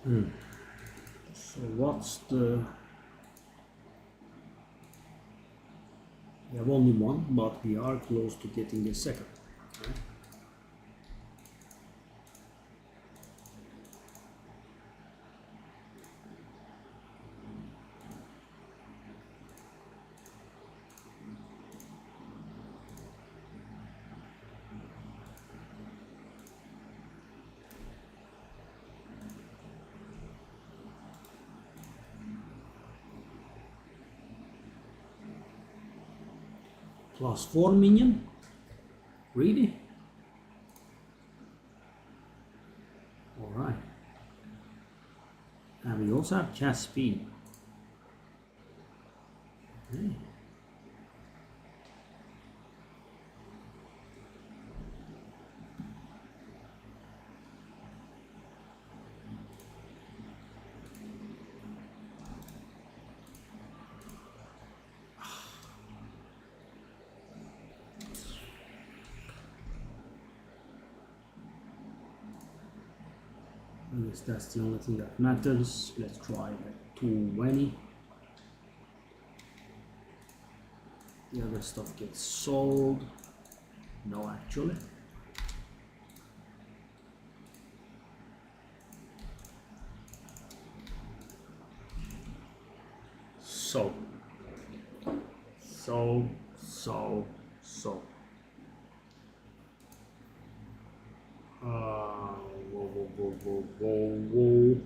So what's the... We have only one, but we are close to getting a second. Right? +4 minion? Really? Alright. And we also have cast speed. Okay. I guess that's the only thing that matters. Let's try like 220. The other stuff gets sold. No, actually. So. Whoa.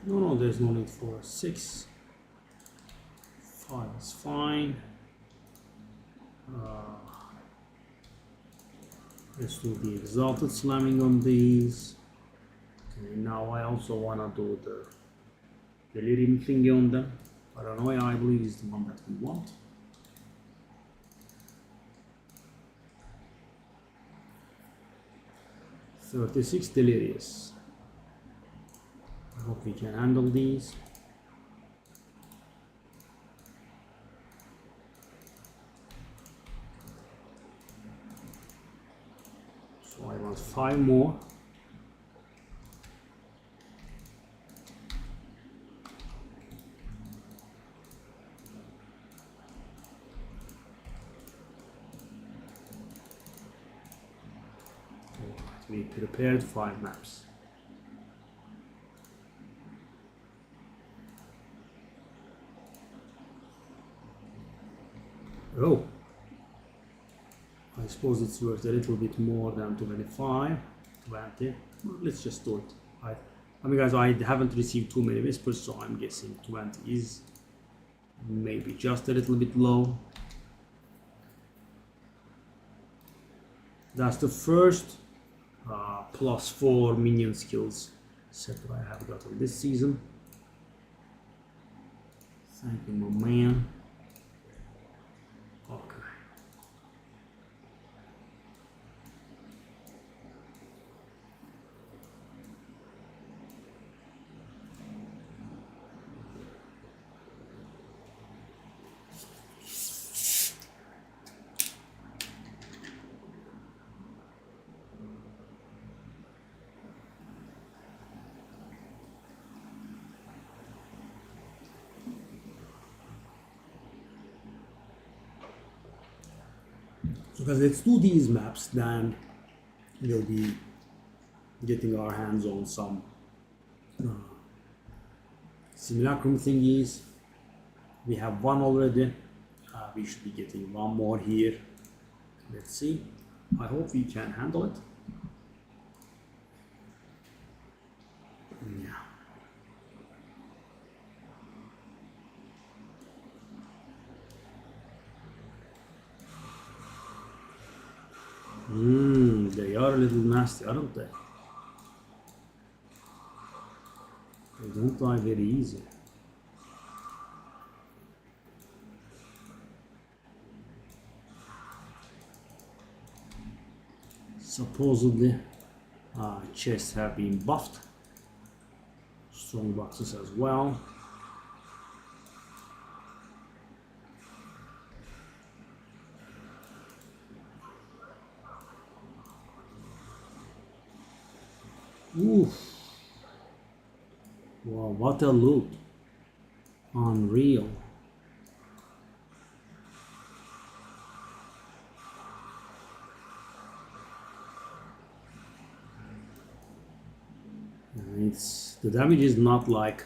No, there's no need for 6. 5 is fine. Let's do the exalted slamming on these. Okay, now I also wanna do the delirium thingy on them. Paranoia, I believe, is the one that we want. $36 delirious. I hope we can handle these. So I want 5 more. We prepared 5 maps. Oh, I suppose it's worth a little bit more than 25, 20. Well, let's just do it. I mean, guys, I haven't received too many whispers, so I'm guessing 20 is maybe just a little bit low. That's the first +4 minion skills set that I have gotten this season. Thank you, my man. Okay. So guys, let's do these maps, then we'll be getting our hands on some simulacrum thingies. We have one already. We should be getting one more here. Let's see. I hope we can handle it. Yeah. They are a little nasty, aren't they? They don't die very easy. Supposedly Chests have been buffed. Strong boxes as well. Oof. Wow, what a loot. Unreal. It's the damage is not like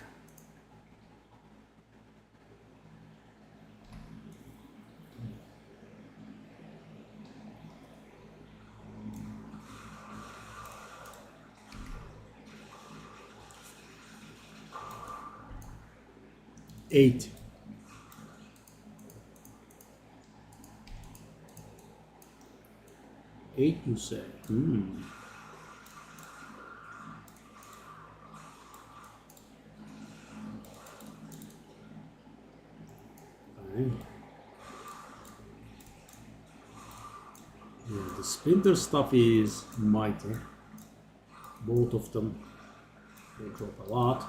eight. Eight, you say? Okay. Yeah, the splinter stuff is mighty. Both of them, they drop a lot.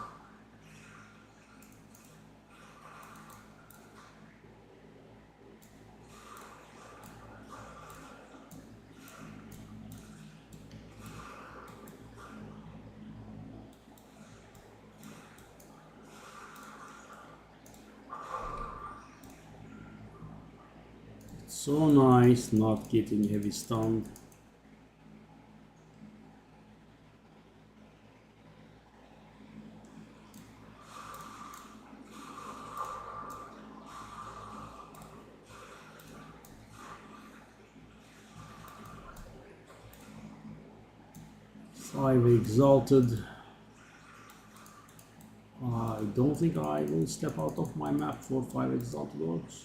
So nice not getting heavy stunned. Five exalted. I don't think I will step out of my map for 5 exalted orcs.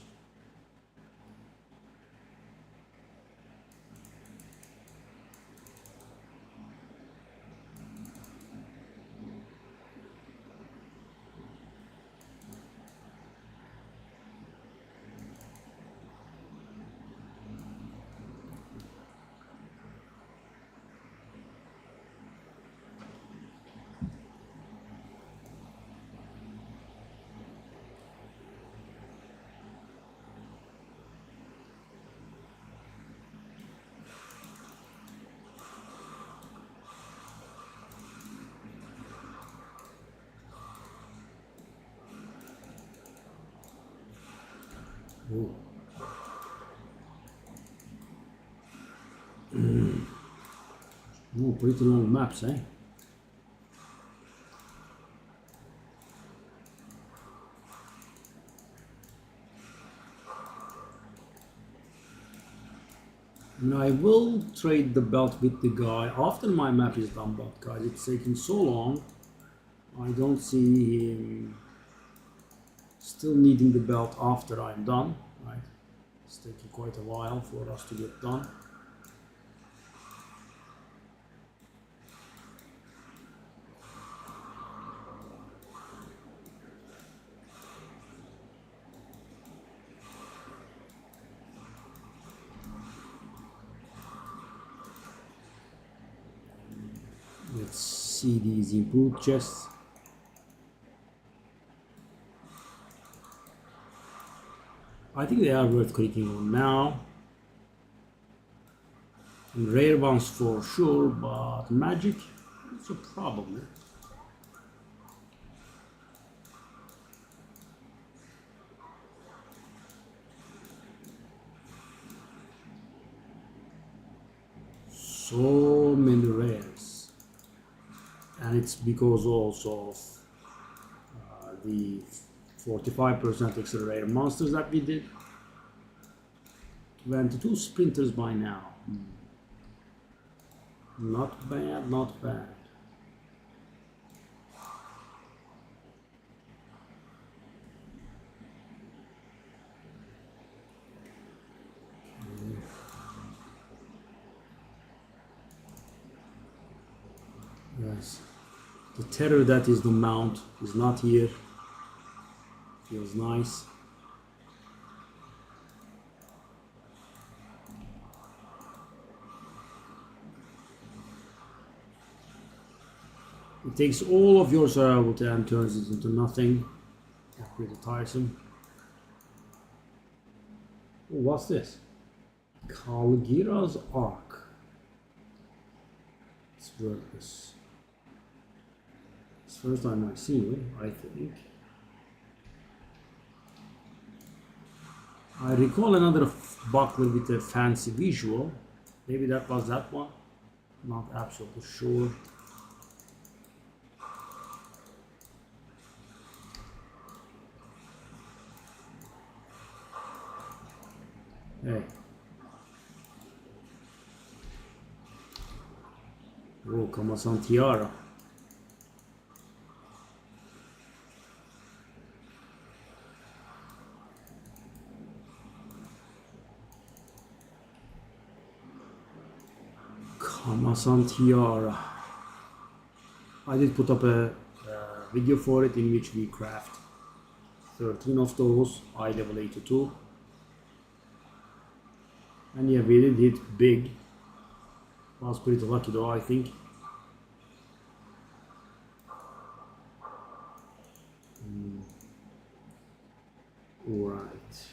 Oh. Oh, pretty long maps, eh? And I will trade the belt with the guy after my map is done, but guys, it's taking so long. I don't see him still needing the belt after I'm done, right? It's taking quite a while for us to get done. Let's see these improved chests. I think they are worth clicking on now. And rare ones for sure, but magic, so probably. So many rares, and it's because also of the 45% extra rare monsters that we did. 22 sprinters by now. Not bad, not bad. Yes. The terror that is the mount is not here. Feels nice. It takes all of your survivability and turns it into nothing. Pretty tiresome. Oh, what's this? Kalgira's Ark. It's worthless. It's the first time I've seen it, I think. I recall another buckler with a fancy visual. Maybe that was that one. Not absolutely sure. Hey. Oh, Kama-san tiara. Kama-san tiara. I did put up a video for it in which we craft 13 of those, eye level 82. And yeah, we did hit big. Was pretty lucky though, I think. Alright.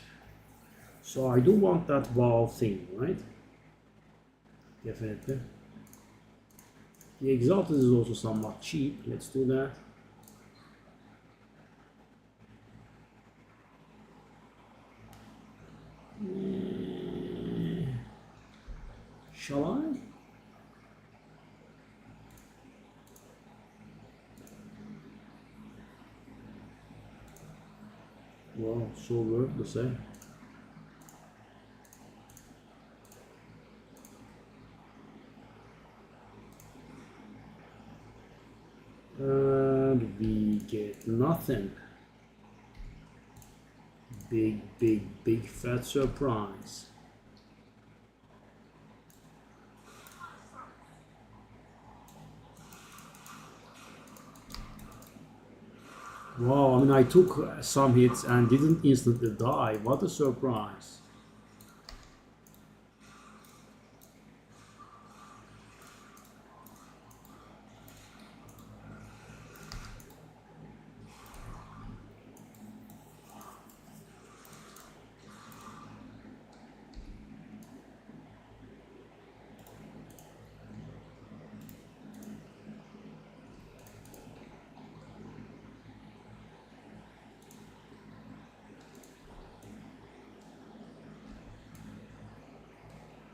So I do want that wall thing, right? Definitely. The Exalted is also somewhat cheap. Let's do that. Shall I? Well, so worthless, eh? And we get nothing. Big fat surprise. Wow, I mean, I took some hits and didn't instantly die. What a surprise.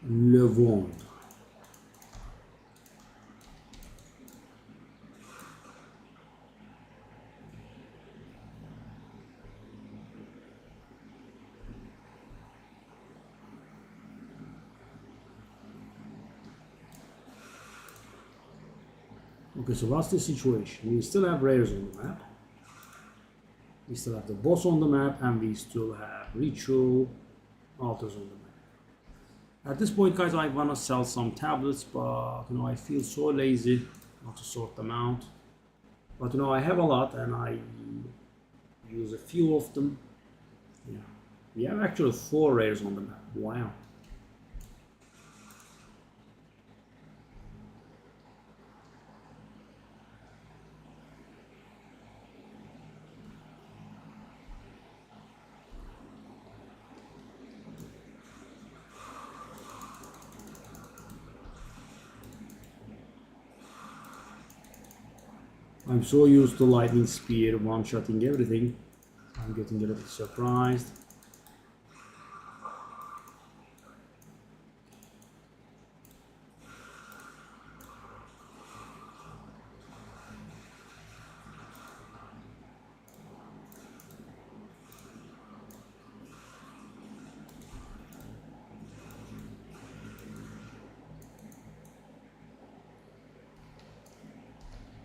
Le Vent. Okay, so what's the situation? We still have rares on the map. We still have the boss on the map, and we still have ritual altars on the map. At this point, guys, I want to sell some tablets, but you know, I feel so lazy not to sort them out. But you know, I have a lot, and I use a few of them. Yeah, we have actually 4 rares on the map. Wow. I'm so used to lightning spear one-shotting everything. I'm getting a little surprised.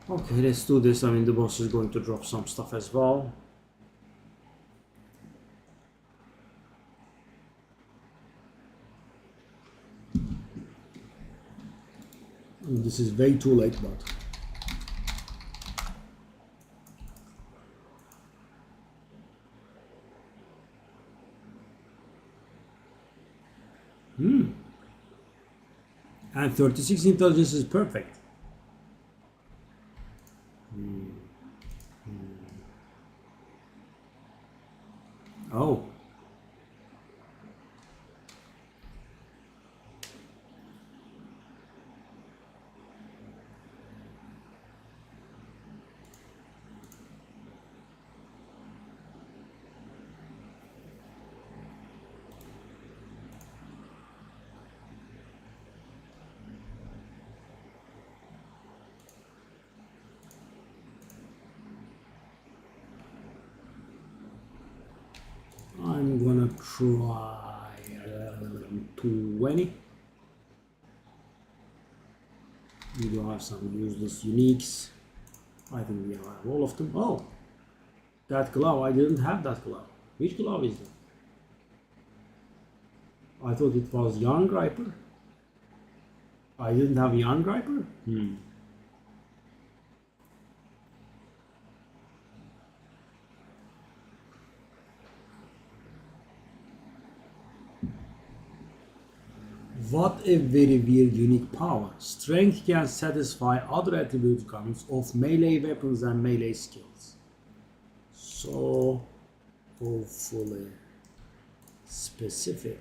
Okay, let's do this. I mean, the boss is going to drop some stuff as well. And this is way too late, but and 36 intelligence is perfect. I'm gonna try 20. We do have some useless uniques. I think we have all of them. Oh, that glove, I didn't have that glove. Which glove is that? I thought it was Yarn Griper. I didn't have Yarn Griper? What a very weird unique power. Strength can satisfy other attribute counts of melee weapons and melee skills. So hopefully specific.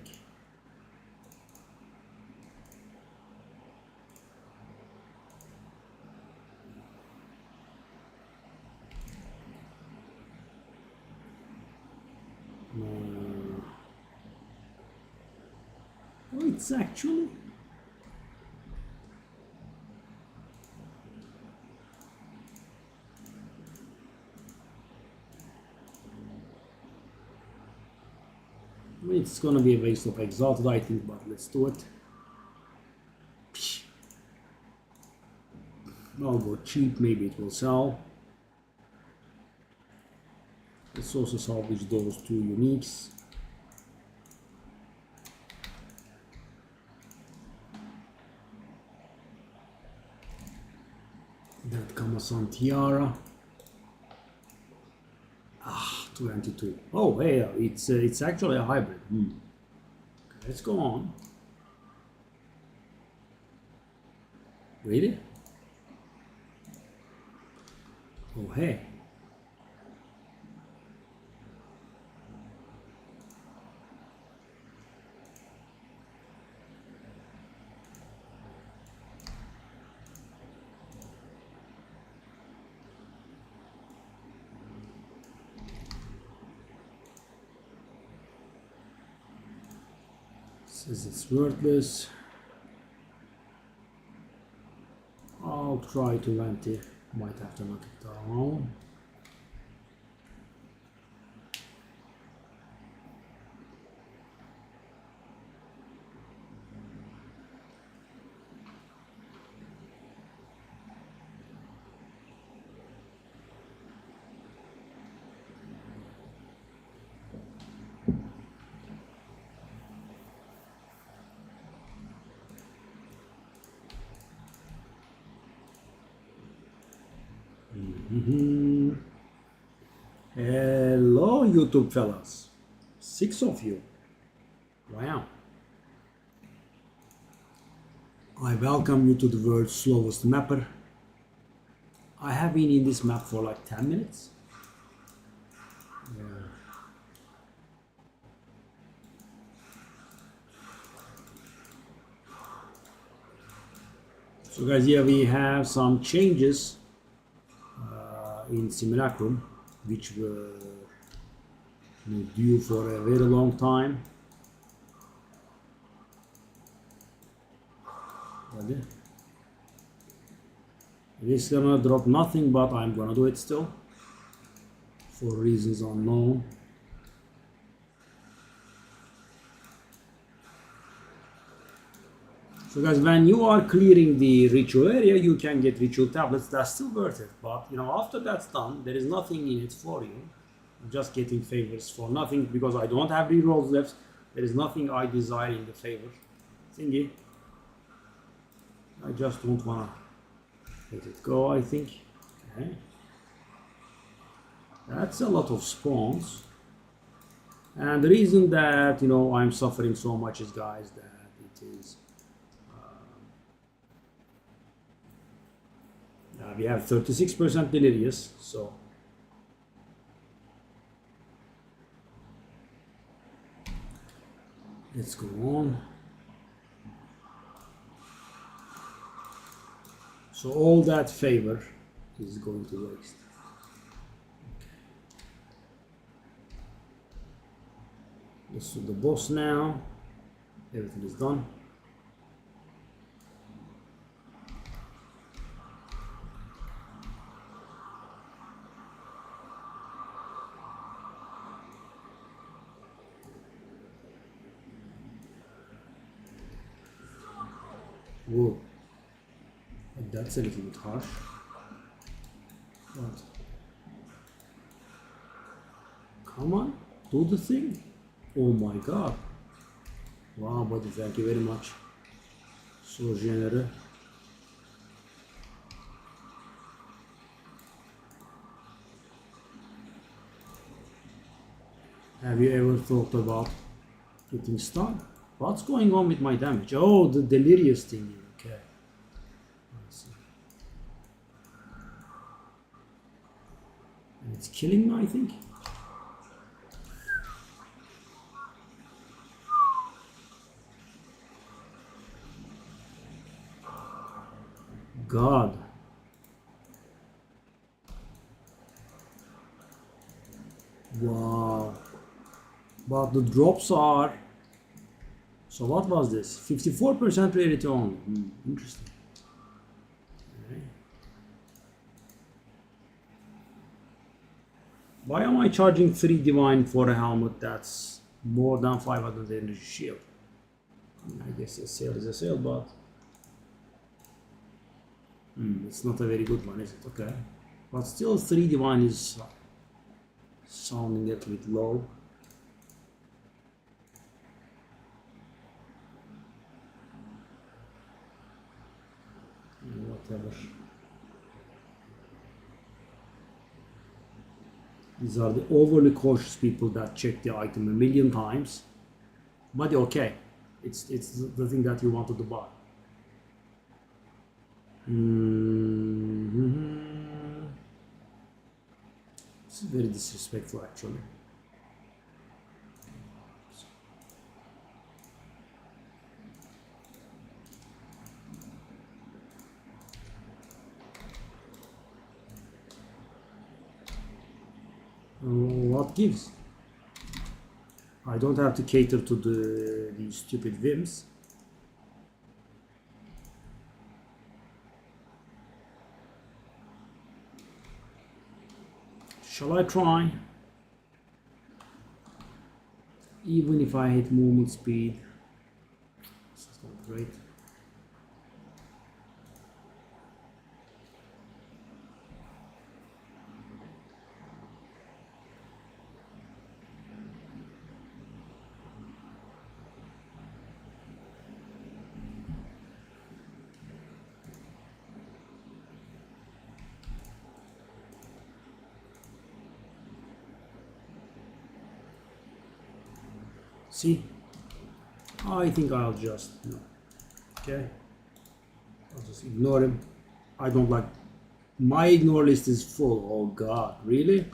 Oh, it's actually it's gonna be a waste of exalted, I think, but let's do it. I'll go cheap, maybe it will sell. Let's also salvage those two uniques. That Kamasan Tiara. 22. Oh, hey, it's actually a hybrid. Okay, let's go on. Really? Oh, hey. Says it's worthless. I'll try to 20. Might have to knock it down. Hello, YouTube fellas. 6 of you. Wow. I welcome you to the world's slowest mapper. I have been in this map for like 10 minutes. Yeah. So guys, here we have some changes in Simulacrum, which were due for a very long time. It is gonna drop nothing, but I'm gonna do it still for reasons unknown. So guys, when you are clearing the ritual area, you can get ritual tablets. That's still worth it, but you know, after that's done, there is nothing in it for you. I'm just getting favors for nothing because I don't have rerolls left. There is nothing I desire in the favor thingy. I just don't wanna let it go, I think. Okay. That's a lot of spawns. And the reason that, you know, I'm suffering so much is, guys, that it is we have 36% delirious, so let's go on. So all that favor is going to waste. Let's do the boss now. Everything is done. Whoa. That's a little bit harsh. But come on, do the thing. Oh my god. Wow, buddy, thank you very much. So generous. Have you ever thought about getting stunned? What's going on with my damage? Oh, the delirious thing. Okay. I see. And it's killing me, I think. God. Wow. But the drops are... So what was this? 54% rarity only. Interesting. Okay. Why am I charging 3 divine for a helmet that's more than 500 energy shield? I guess a sale is a sale, but... it's not a very good one, is it? Okay. But still 3 divine is sounding a little bit low. Whatever. These are the overly cautious people that check the item a million times. But okay, it's the thing that you wanted to buy. This is very disrespectful, actually. What gives? I don't have to cater to these stupid whims. Shall I try? Even if I hit movement speed, this is not great. See, I think I'll just, okay, I'll just ignore him. I don't like, my ignore list is full. Oh god, really?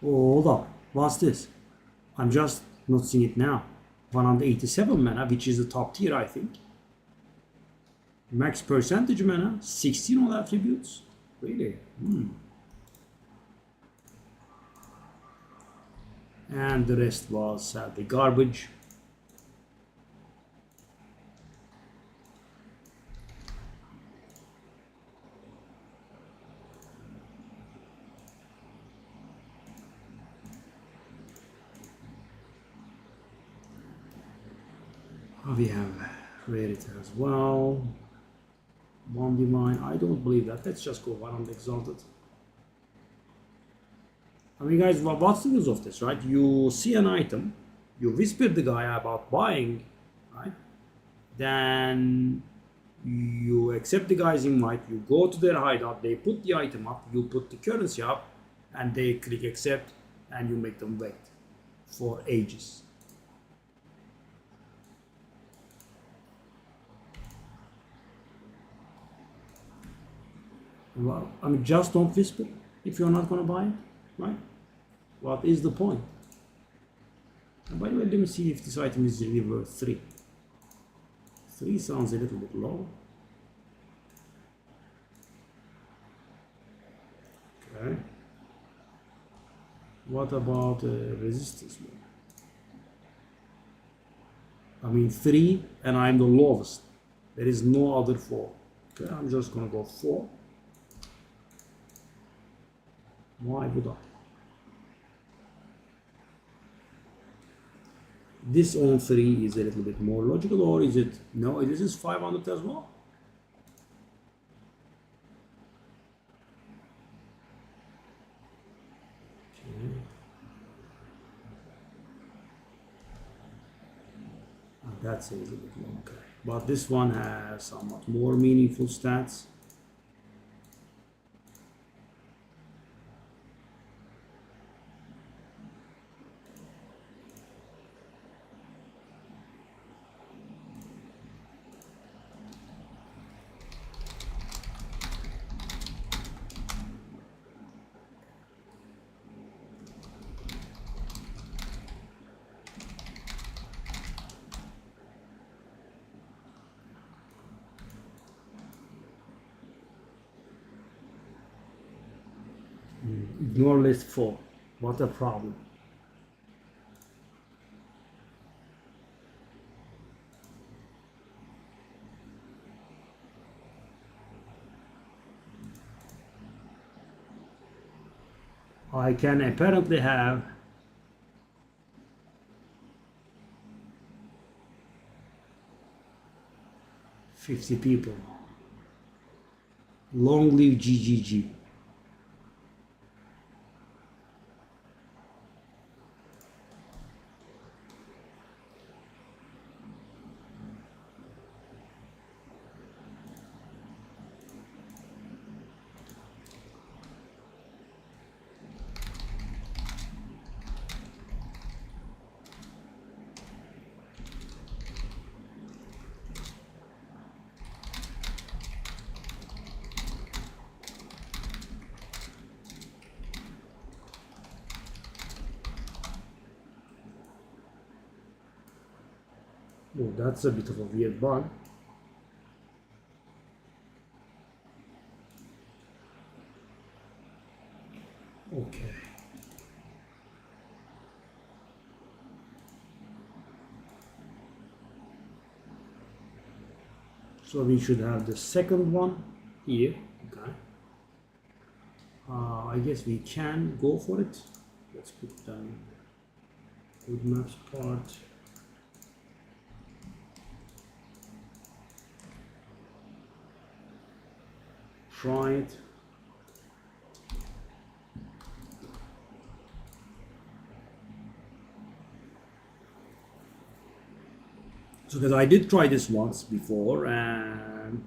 Oh, hold up. What's this? I'm just not seeing it now. 187 mana, which is the top tier, I think. Max percentage mana, 16 all attributes. Really? And the rest was sadly garbage. We have rarity as well. One divine. I don't believe that. Let's just go one on the exalted. I mean, guys, what's the use of this, right? You see an item, you whisper the guy about buying, right? Then you accept the guy's invite, you go to their hideout, they put the item up, you put the currency up, and they click accept, and you make them wait for ages. Well, I mean, just don't whisper if you're not going to buy it, right? What is the point? And by the way, let me see if this item is really worth 3. 3 sounds a little bit low. Okay. What about resistance? I mean 3 and I'm the lowest. There is no other 4. Okay, I'm just gonna go 4. Why would I? This on 3 is a little bit more logical, or is it? No, this is 500 as well. Okay. That's a little bit long, okay. But this one has somewhat more meaningful stats. Ignore list 4. What a problem. I can apparently have $50 people. Long live GGG. Oh, that's a bit of a weird bug. Okay. So we should have the second one here. Okay. I guess we can go for it. Let's put down good maps part. Try it. So because I did try this once before, and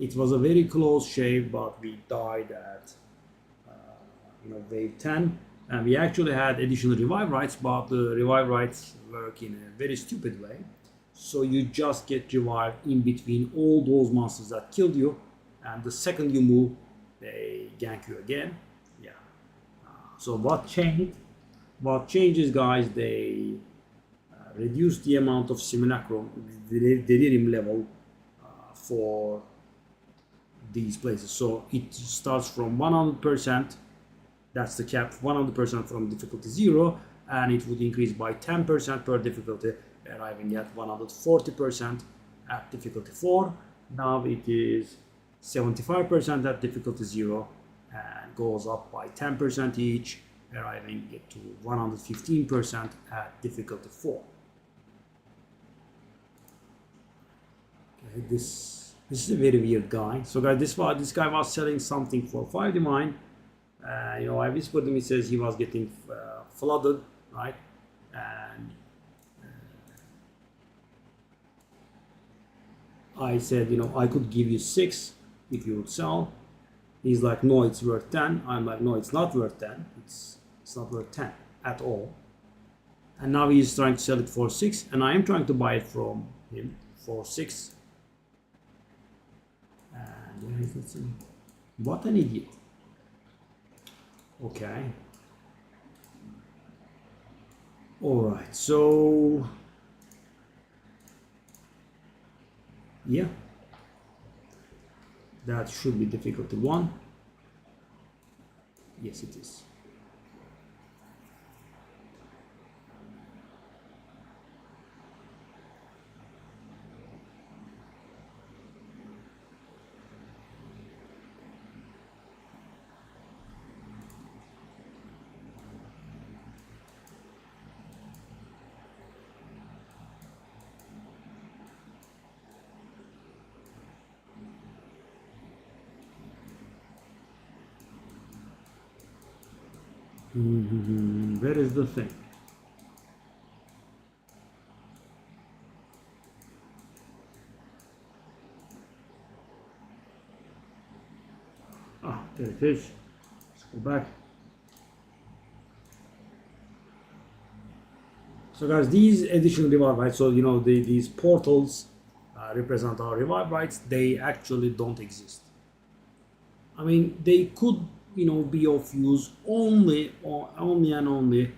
it was a very close shave, but we died at wave 10, and we actually had additional revive rights, but the revive rights work in a very stupid way. So you just get revived in between all those monsters that killed you, and the second you move, they gank you again. Yeah. So what changed? What changes, guys? They reduced the amount of Simulacrum, the delirium level for these places. So it starts from 100%. That's the cap, 100% from difficulty 0, and it would increase by 10% per difficulty, arriving at 140% at difficulty 4. Now it is 75% at difficulty 0 and goes up by 10% each, arriving to 115% at difficulty 4. Okay, this is a very weird guy. So guys, this guy was selling something for 5 divine. I whispered him. He says he was getting flooded, right? And I said, I could give you 6 if you would sell. He's like, no, it's worth 10. I'm like, no, it's not worth 10. It's not worth 10 at all. And now he's trying to sell it for 6, and I am trying to buy it from him for 6. And where is it? What an idiot. Okay. All right. So Yeah, that should be difficulty 1. Yes, it is. Where is the thing? Ah, there it is. Let's go back. So guys, these additional revive rights, so you know these portals represent our revive rights. They actually don't exist. I mean, they could, you know, be of use only and only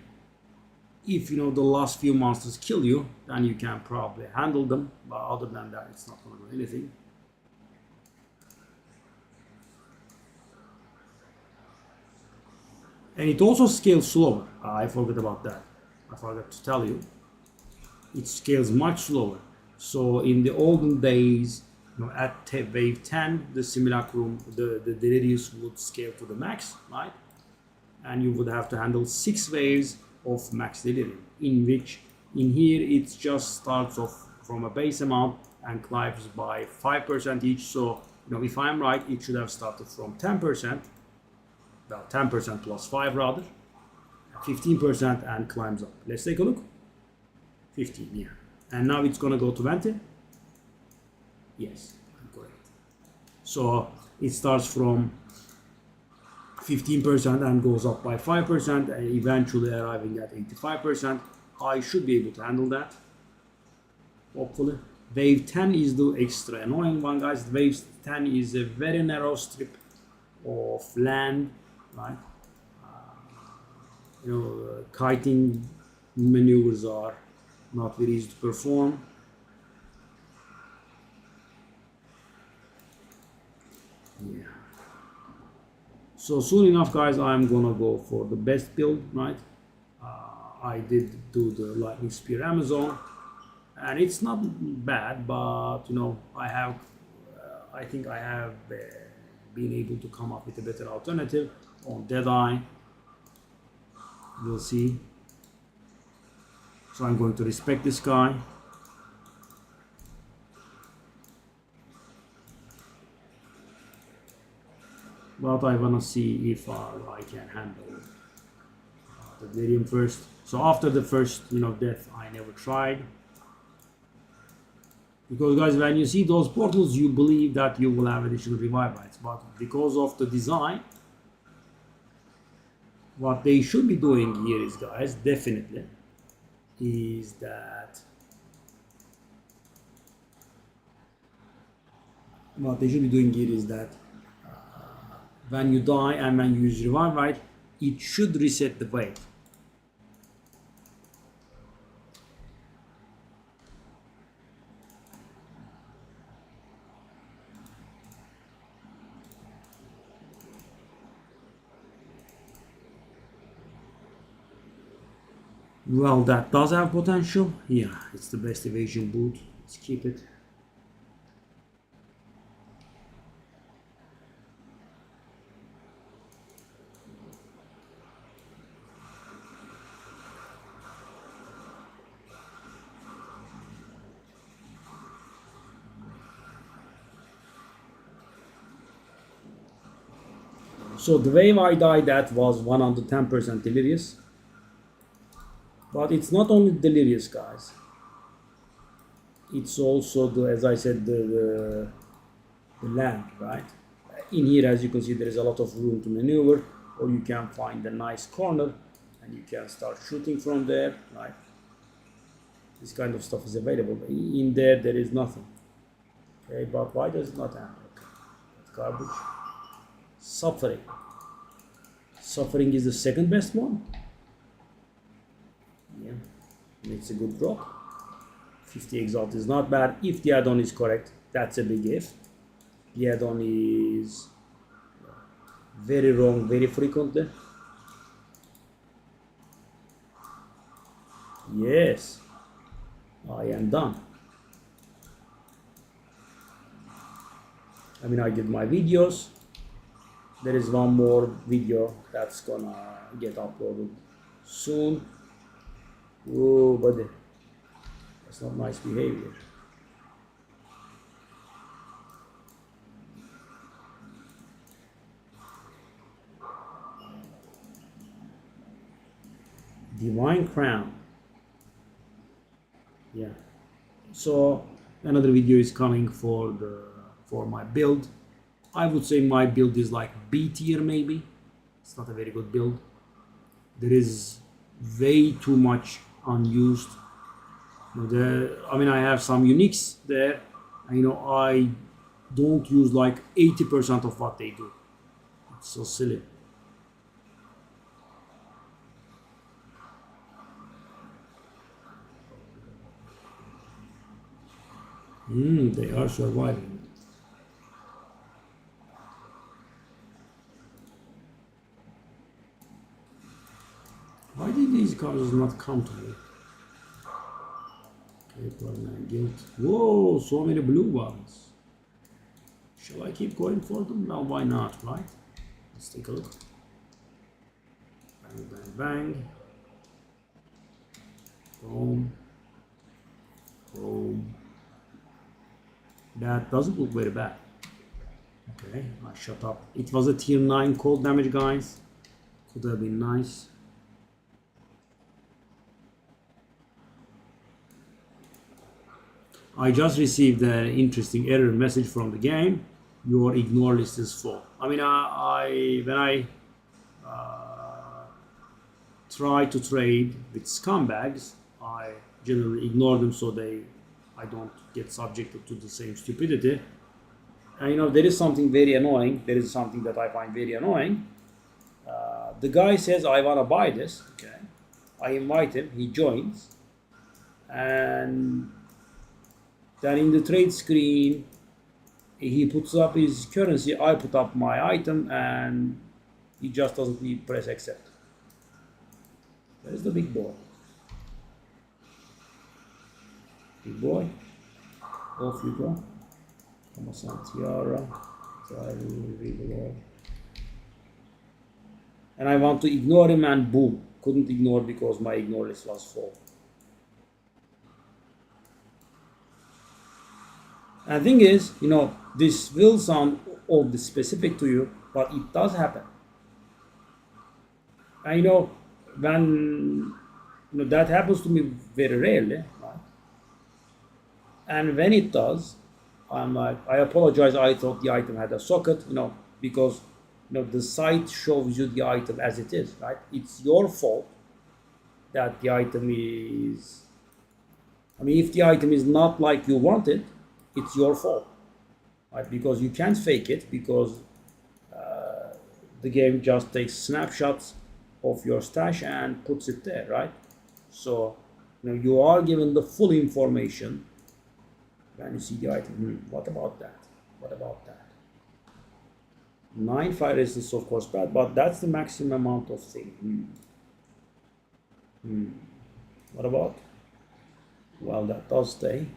if, you know, the last few monsters kill you, then you can probably handle them. But other than that, it's not going to do anything. And it also scales slower. I forgot about that. I forgot to tell you. It scales much slower. So in the olden days, you know, at wave 10, the Simulacrum, the Delirious would scale to the max, right? And you would have to handle 6 waves of max Delirium, in which, in here, it just starts off from a base amount and climbs by 5% each. So, you know, if I'm right, it should have started from 10%, well, 10% plus 5 rather, 15% and climbs up. Let's take a look. 15, yeah. And now it's gonna go to 20. Yes, I'm correct. So it starts from 15% and goes up by 5% and eventually arriving at 85%. I should be able to handle that, hopefully. Wave 10 is the extra annoying one, guys. Wave 10 is a very narrow strip of land, right? You know, kiting maneuvers are not very easy to perform. Yeah. So soon enough, guys, I'm gonna go for the best build, right? I did do the lightning spear Amazon, and it's not bad, but you know, I think I have been able to come up with a better alternative on Deadeye. We'll see. So I'm going to respect this guy. But I wanna see if I can handle the Delirium first. So after the first, you know, death, I never tried. Because guys, when you see those portals, you believe that you will have additional revive rights. But because of the design, what they should be doing here is, guys, definitely, is that what they should be doing here is that when you die and when you use revive right, it should reset the wave. Well, that does have potential. Yeah, it's the best evasion boot. Let's keep it. So the wave I died at was 110% delirious. But it's not only delirious, guys. It's also the, as I said, the land, right? In here, as you can see, there is a lot of room to maneuver, or you can find a nice corner and you can start shooting from there, right? This kind of stuff is available. In there, there is nothing. Okay, but why does it not happen? Okay. Garbage. Suffering. Suffering is the second best one. Yeah, it's a good drop. 50 exalt is not bad. If the add-on is correct, That's a big if. The add-on is very wrong very frequently. Yes, I am done. I mean, I did my videos. There is one more video that's gonna get uploaded soon. Oh, buddy, that's not nice behavior. Divine Crown. Yeah. So another video is coming for my build. I would say my build is like B tier maybe. It's not a very good build. There is way too much unused. I mean, I have some uniques there. And, I don't use like 80% of what they do. It's so silly. They are surviving. Why did these cards not come to me? Okay, guilt. Whoa, so many blue ones. Shall I keep going for them? Well, why not, right? Let's take a look. Bang, bang, bang. Boom. Boom. That doesn't look very bad. Okay, I shut up. It was a tier 9 cold damage, guys. Could have been nice. I just received an interesting error message from the game. Your ignore list is full. I mean, when I try to trade with scumbags, I generally ignore them so I don't get subjected to the same stupidity. And there is something very annoying. There is something that I find very annoying. The guy says, I want to buy this. Okay. I invite him. He joins. And then in the trade screen, he puts up his currency. I put up my item. And he just doesn't press accept. Where's the big boy? Big boy, off you go. Kamasan Tiara, and I want to ignore him and boom, couldn't ignore because my ignore list was full. And the thing is, this will sound oddly specific to you, but it does happen. And when that happens to me very rarely, right? And when it does, I'm like, I apologize. I thought the item had a socket, because the site shows you the item as it is, right? It's your fault that the item is. I mean, if the item is not like you want it, it's your fault, right? Because you can't fake it because the game just takes snapshots of your stash and puts it there, right? So you are given the full information when you see the item. What about that? What about that? 9 fire resistance, of course, bad, but that's the maximum amount of thing. What about? Well, that does stay.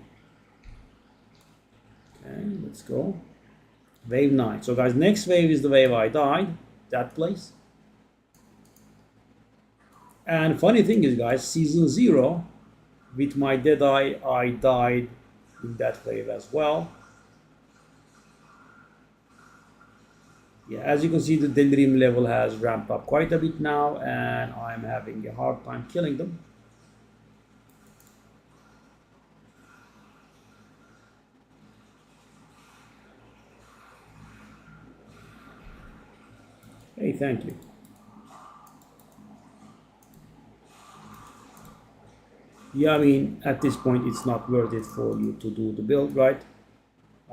Okay, let's go. Wave 9. So guys, next wave is the wave I died. That place. And funny thing is, guys, season 0, with my Deadeye, I died in that wave as well. Yeah, as you can see, the delirium level has ramped up quite a bit now, and I'm having a hard time killing them. Hey, thank you. Yeah, I mean, at this point, it's not worth it for you to do the build, right?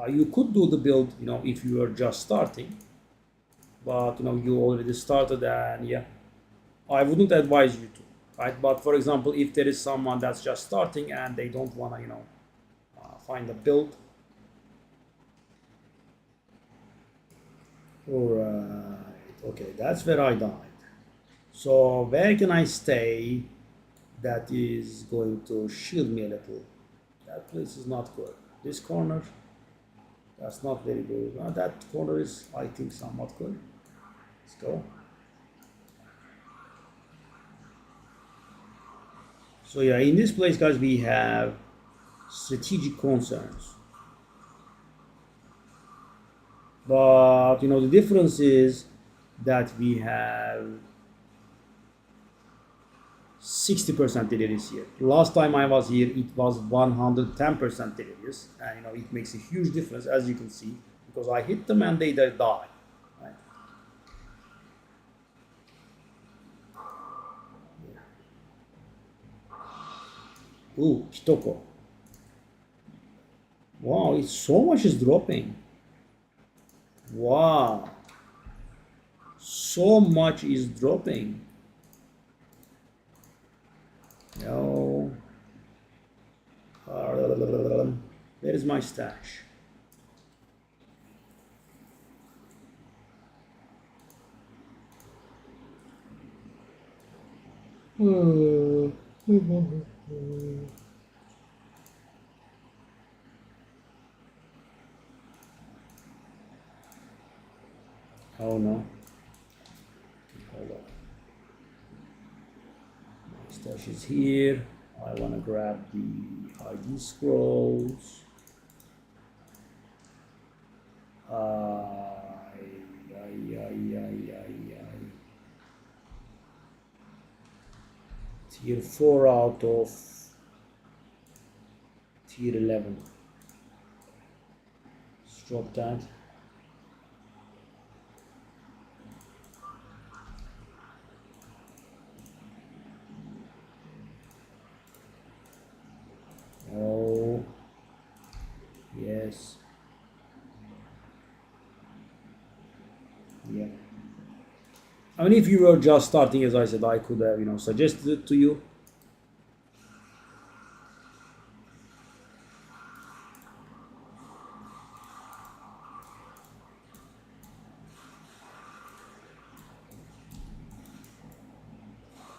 You could do the build, if you are just starting, but you already started, and yeah, I wouldn't advise you to, right? But for example, if there is someone that's just starting and they don't want to, find a build, Alright, okay, that's where I died. So where can I stay that is going to shield me a little? That place is not good. This corner, that's not very good. That corner is, I think, somewhat good. Let's go. So yeah, in this place, guys, we have strategic concerns. But you know, the difference is that we have 60% delirious here. Last time I was here, it was 110% delirious, and you know, it makes a huge difference, as you can see, because I hit them and they die. Right? Ooh, Kitoko. Wow, it's so much is dropping. Wow, so much is dropping. No. Where is my stash? Oh no. Hold on. My stash is here. I want to grab the ID scrolls. Tier 4 out of tier 11. Let's drop that. Oh, yes. Yeah. I mean, if you were just starting, as I said, I could have, you know, suggested it to you.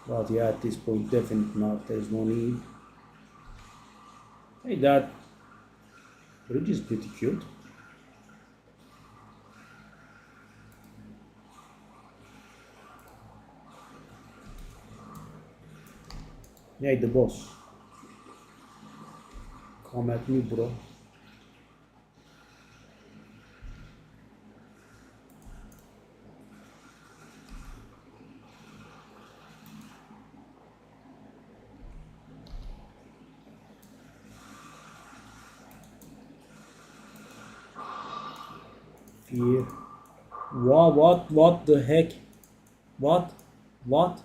But yeah, at this point, definitely not. There's no need. Hey, that bridge is pretty cute. Yeah, the boss. Come at me, bro. Fear. What the heck? What? What?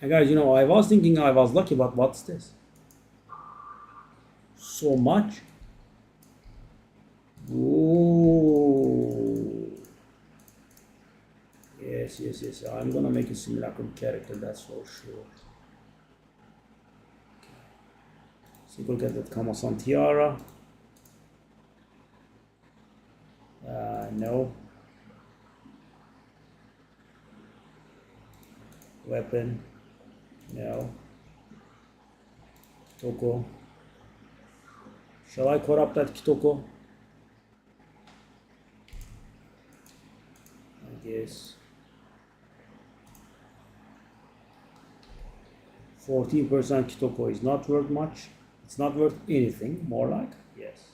And guys, you know, I was thinking I was lucky, but what's this? So much? Ooh. Yes, yes, yes. I'm gonna make a Simulacrum character, that's for sure. So we'll get that Kama-san tiara. No. Weapon. No. Kitoko. Shall I corrupt that Kitoko? I guess. 14% Kitoko is not worth much. It's not worth anything, more like. Yes.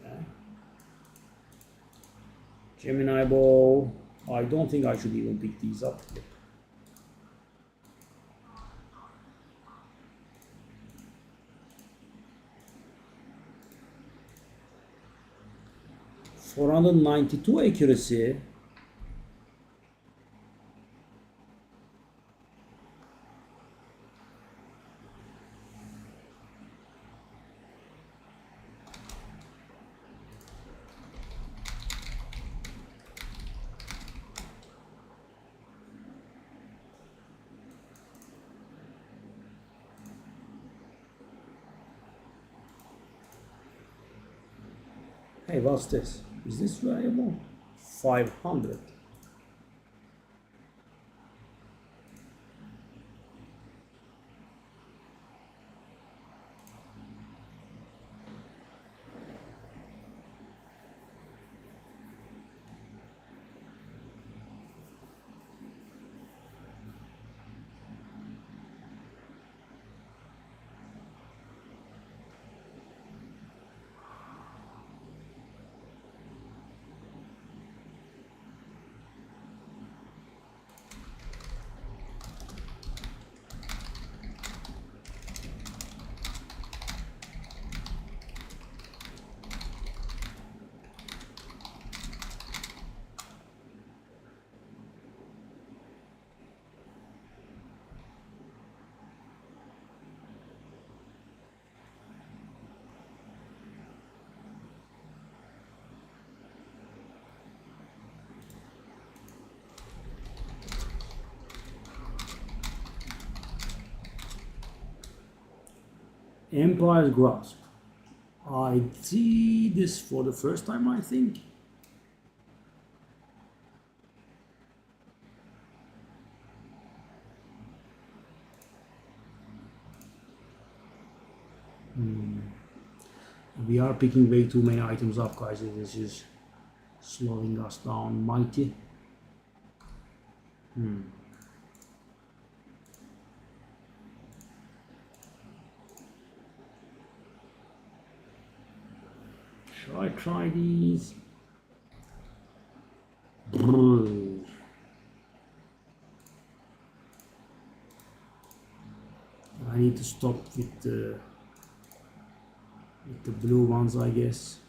Okay. Gemini bow. I don't think I should even pick these up. 492 accuracy. Hey, what's this? Is this variable? 500. Empire's Grasp. I see this for the first time, I think. We are picking way too many items up, guys. This is slowing us down mighty. Shall I try these? I need to stop with the blue ones, I guess.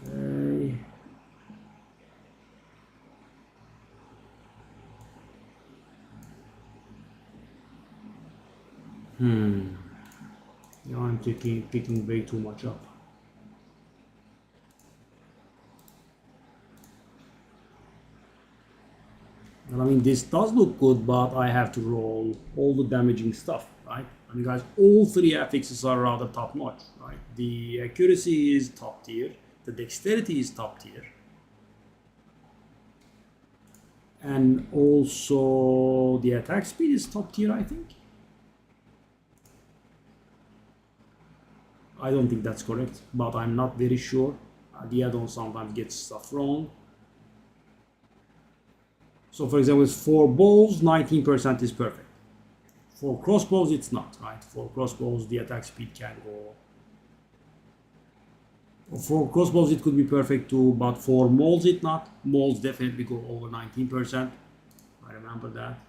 Okay. Yeah, I'm picking way too much up. And I mean, this does look good, but I have to roll all the damaging stuff, right? I mean, guys, all three affixes are rather top notch, right? The accuracy is top tier, the dexterity is top tier, and also the attack speed is top tier, I think. I don't think that's correct, but I'm not very sure. The add-on sometimes gets stuff wrong. So for example, for bows, 19% is perfect. For crossbows, it's not, right? For crossbows, the attack speed can go... For crossbows, it could be perfect too, but for mauls, it not. Mauls definitely go over 19%. I remember that.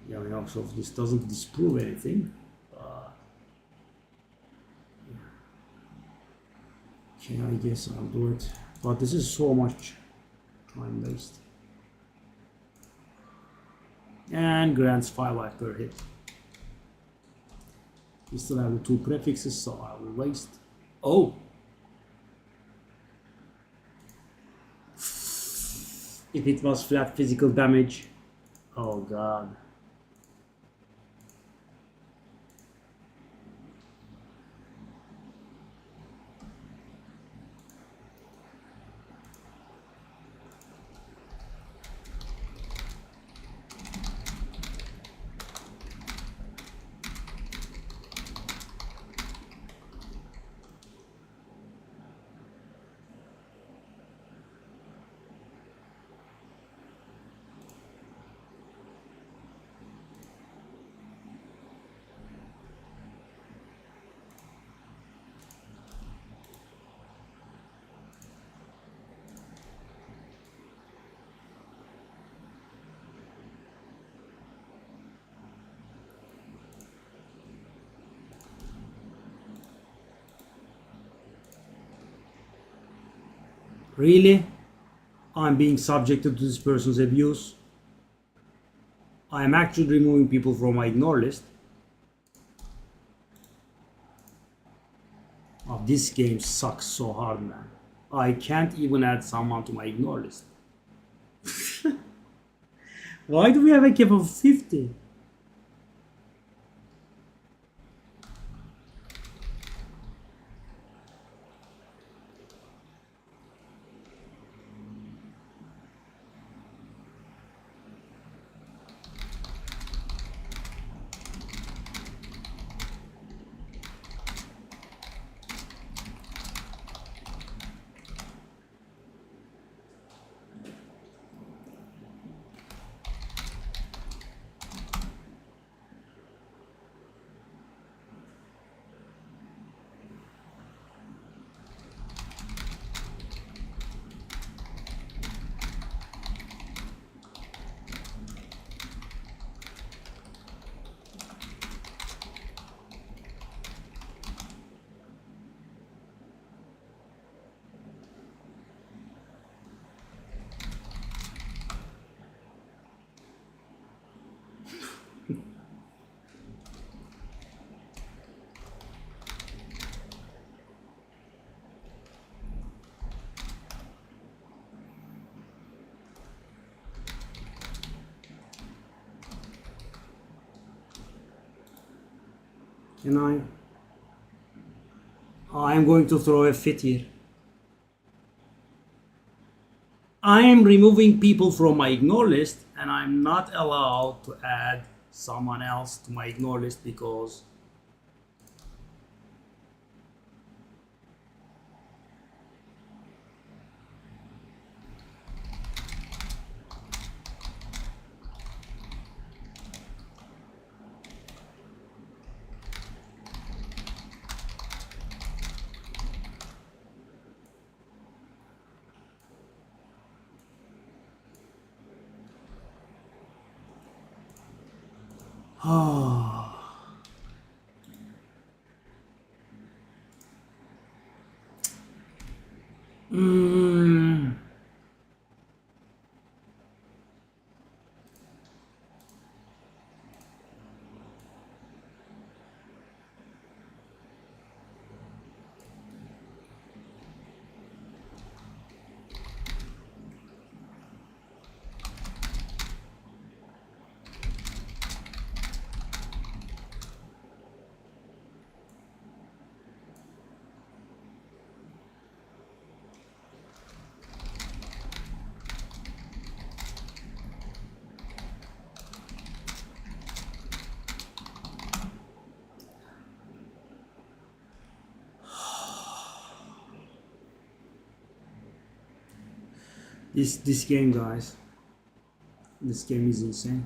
Yeah, I mean, also, this doesn't disprove anything. Okay, I guess I'll do it. But this is so much time waste. And grants 5 life per hit. We still have the 2 prefixes, so I will waste. Oh! If it was flat physical damage. Oh god. Really? I'm being subjected to this person's abuse. I am actually removing people from my ignore list. Oh, this game sucks so hard, man. I can't even add someone to my ignore list. Why do we have a cap of 50? Can I? I'm going to throw a fit here. I am removing people from my ignore list and I'm not allowed to add someone else to my ignore list because mm, this game, guys, this game is insane.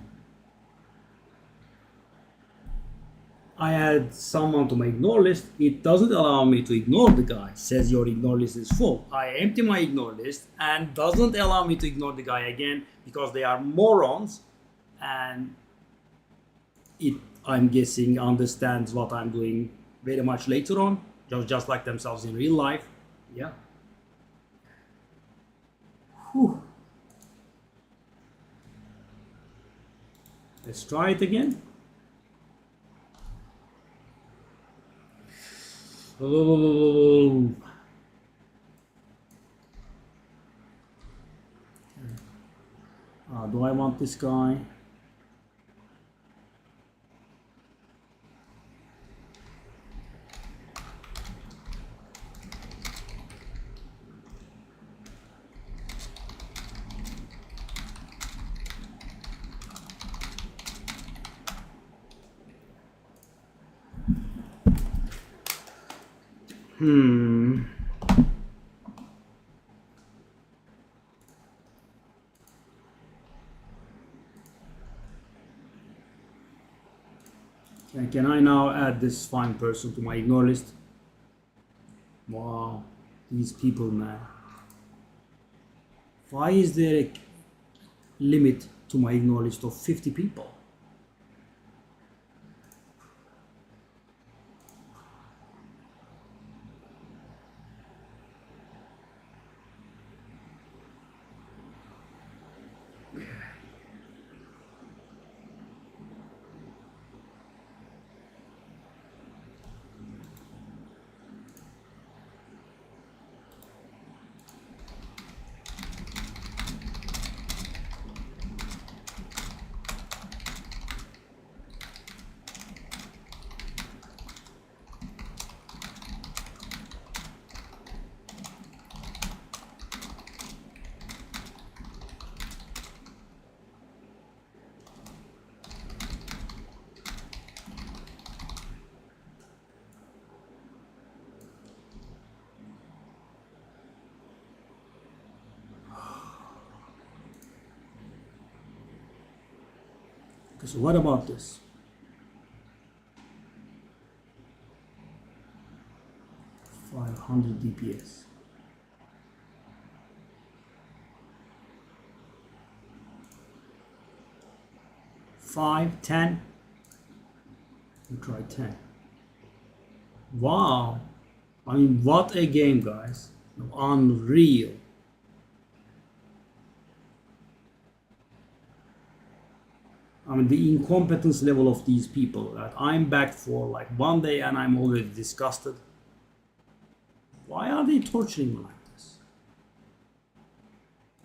I add someone to my ignore list, it doesn't allow me to ignore the guy. It says your ignore list is full. I empty my ignore list and doesn't allow me to ignore the guy again because they are morons, and it, I'm guessing, understands what I'm doing very much later on, just like themselves in real life. Yeah. Whew. Let's try it again. Oh. Do I want this guy? And can I now add this fine person to my ignore list? Wow, these people, man. Why is there a limit to my ignore list of 50 people? So what about this? $500 DPS. 5, 10. We try 10. Wow. I mean, what a game, guys. Unreal. I mean, the incompetence level of these people, that I'm back for like 1 day and I'm already disgusted. Why are they torturing me like this?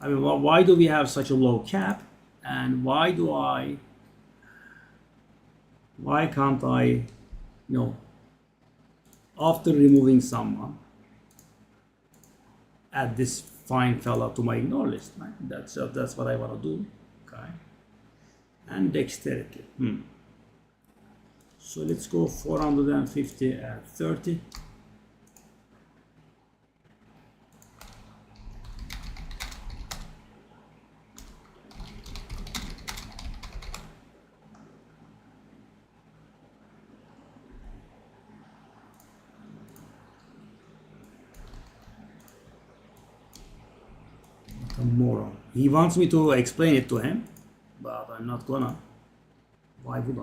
I mean, why do we have such a low cap? And why can't I, you know, after removing someone, add this fine fella to my ignore list, right? That's what I want to do, okay? And dexterity. So let's go 450 at 30. What a moron. He wants me to explain it to him, but I'm not gonna. Why would I?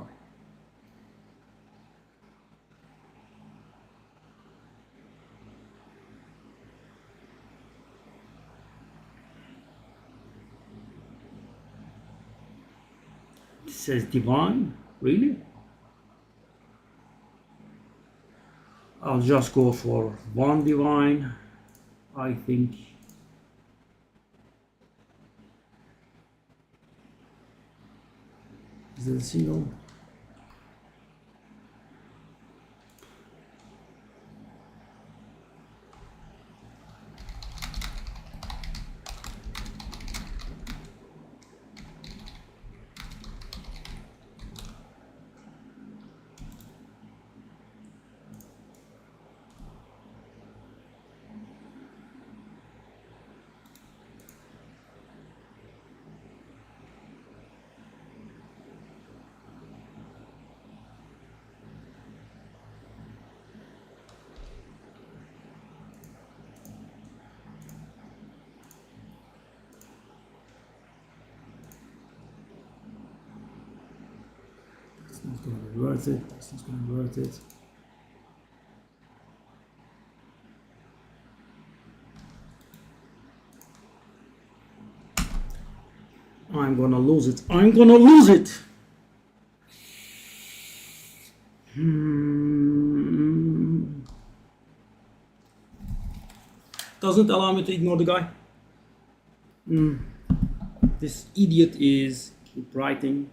It says divine, really? I'll just go for 1 divine, I think. Is it a single? It's not going to be worth it. It's not going to be worth it. I'm going to lose it. I'm going to lose it. Doesn't allow me to ignore the guy. This idiot is keep writing.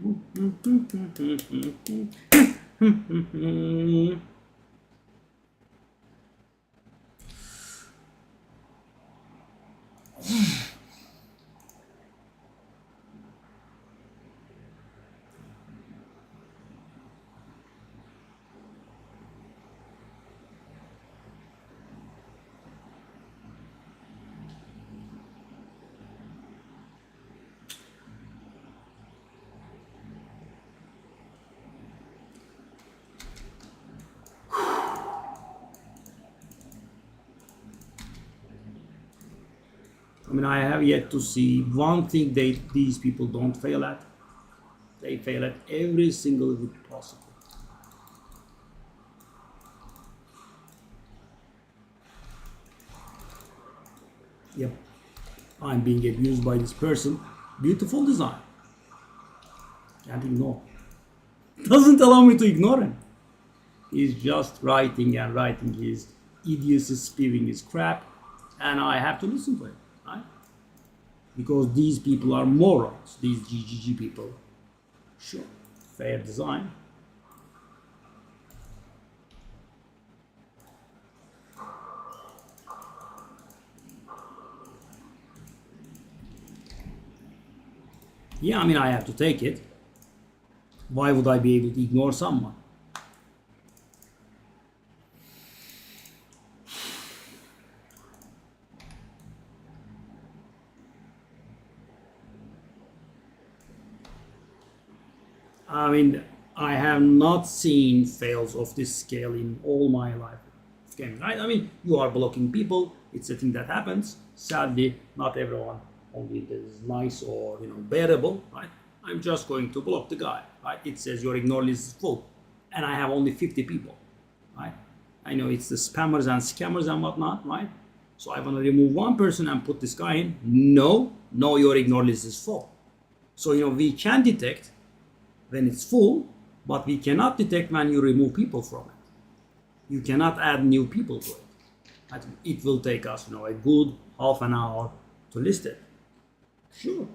I mean, I have yet to see one thing these people don't fail at. They fail at every single hit possible. Yep, I'm being abused by this person. Beautiful design. Can't ignore. Doesn't allow me to ignore him. He's just writing and writing his idiocy, spewing his crap, and I have to listen to him, right? Because these people are morons, these GGG people. Sure, fair design. Yeah, I mean, I have to take it. Why would I be able to ignore someone? mean, I have not seen fails of this scale in all my life of gaming, right? I mean, you are blocking people. It's a thing that happens. Sadly, not everyone only is nice or bearable, right? I'm just going to block the guy, right? It says your ignore list is full, and I have only 50 people, right? I know it's the spammers and scammers and whatnot, right? So I want to remove one person and put this guy in. No, your ignore list is full. So we can detect when it's full, but we cannot detect when you remove people from it. You cannot add new people to it. It will take us a good half an hour to list it. Sure.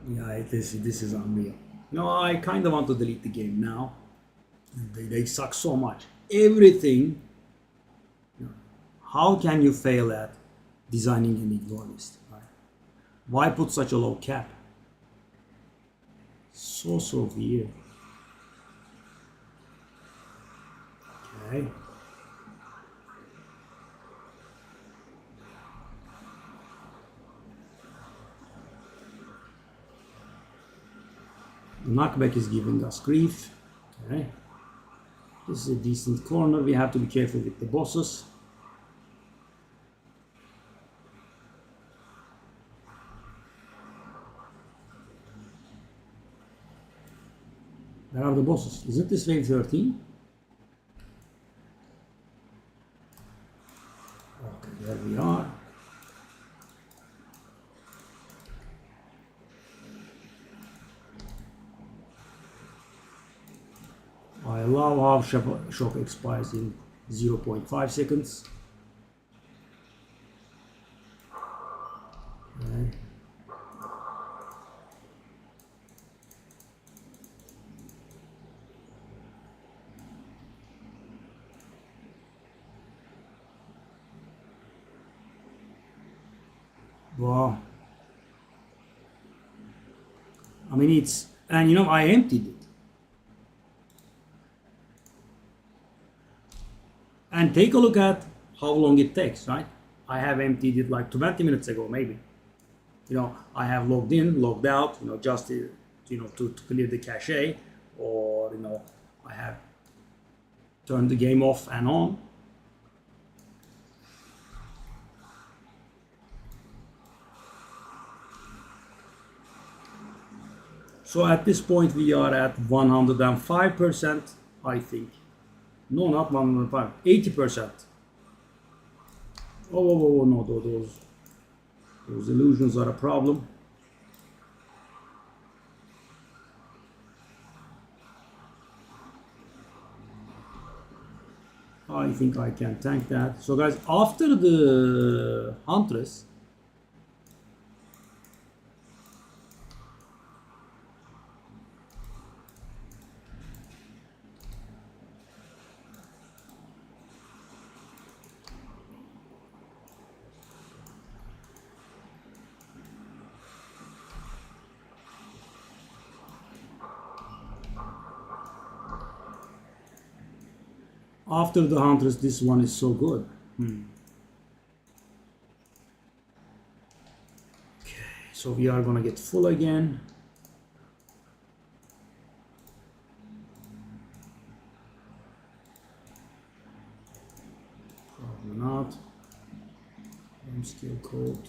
Yeah, this is unreal. I kind of want to delete the game now. They suck so much. Everything. How can you fail at designing an ignore list? Right? Why put such a low cap? So weird. Okay. The knockback is giving us grief. Okay. This is a decent corner. We have to be careful with the bosses. Where are the bosses? Isn't this wave 13? Okay, there we are. I love how shock expires in 0.5 seconds. Okay. Wow. I mean, and I emptied it. And take a look at how long it takes, right? I have emptied it like 20 minutes ago, maybe. I have logged in, logged out, just to clear the cache, or I have turned the game off and on. So at this point we are at 105%, I think. No, not 105, 80%. Oh, no, those illusions are a problem. I think I can tank that. So guys, after the Huntress, this one is so good. Okay, so we are gonna get full again. Probably not. Skill code.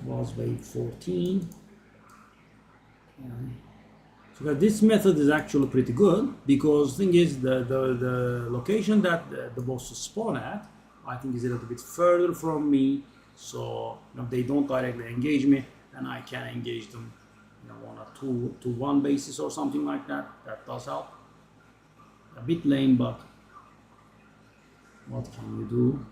Was wave 14. So this method is actually pretty good, because thing is the location that the bosses spawn at, I think is a little bit further from me, so they don't directly engage me, and I can engage them on a 2-to-1 basis or something like that. That does help. A bit lame, but what can you do?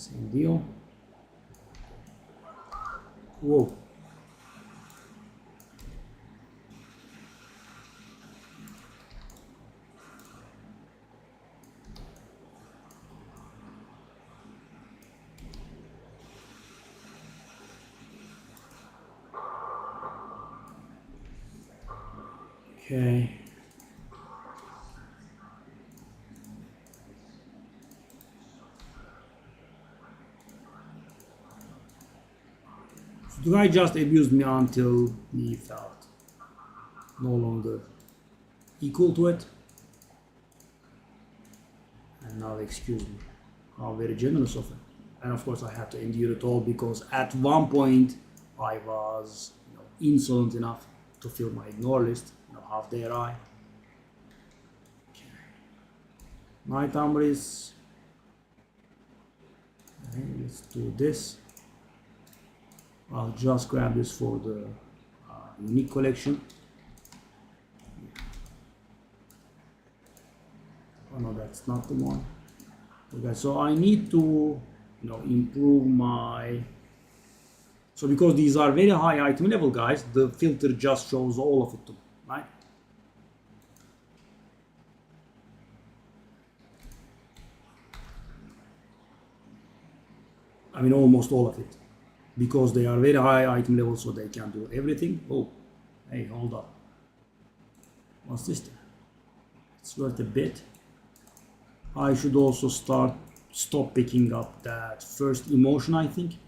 Same deal. Whoa. Okay. So the guy just abused me until he felt no longer equal to it. And now excuse me. How very generous of him. And of course I had to endure it all because at one point I was insolent enough to fill my ignore list. How dare I? Okay. Night Ambris. Okay, let's do this. I'll just grab this for the unique collection. Oh no, that's not the one. Okay, so I need to improve my. So because these are very high item level guys, the filter just shows all of it to me, right? I mean almost all of it. Because they are very high item level, so they can do everything. Oh, hey, hold up. What's this thing? It's worth a bit. I should also stop picking up that first emotion, I think.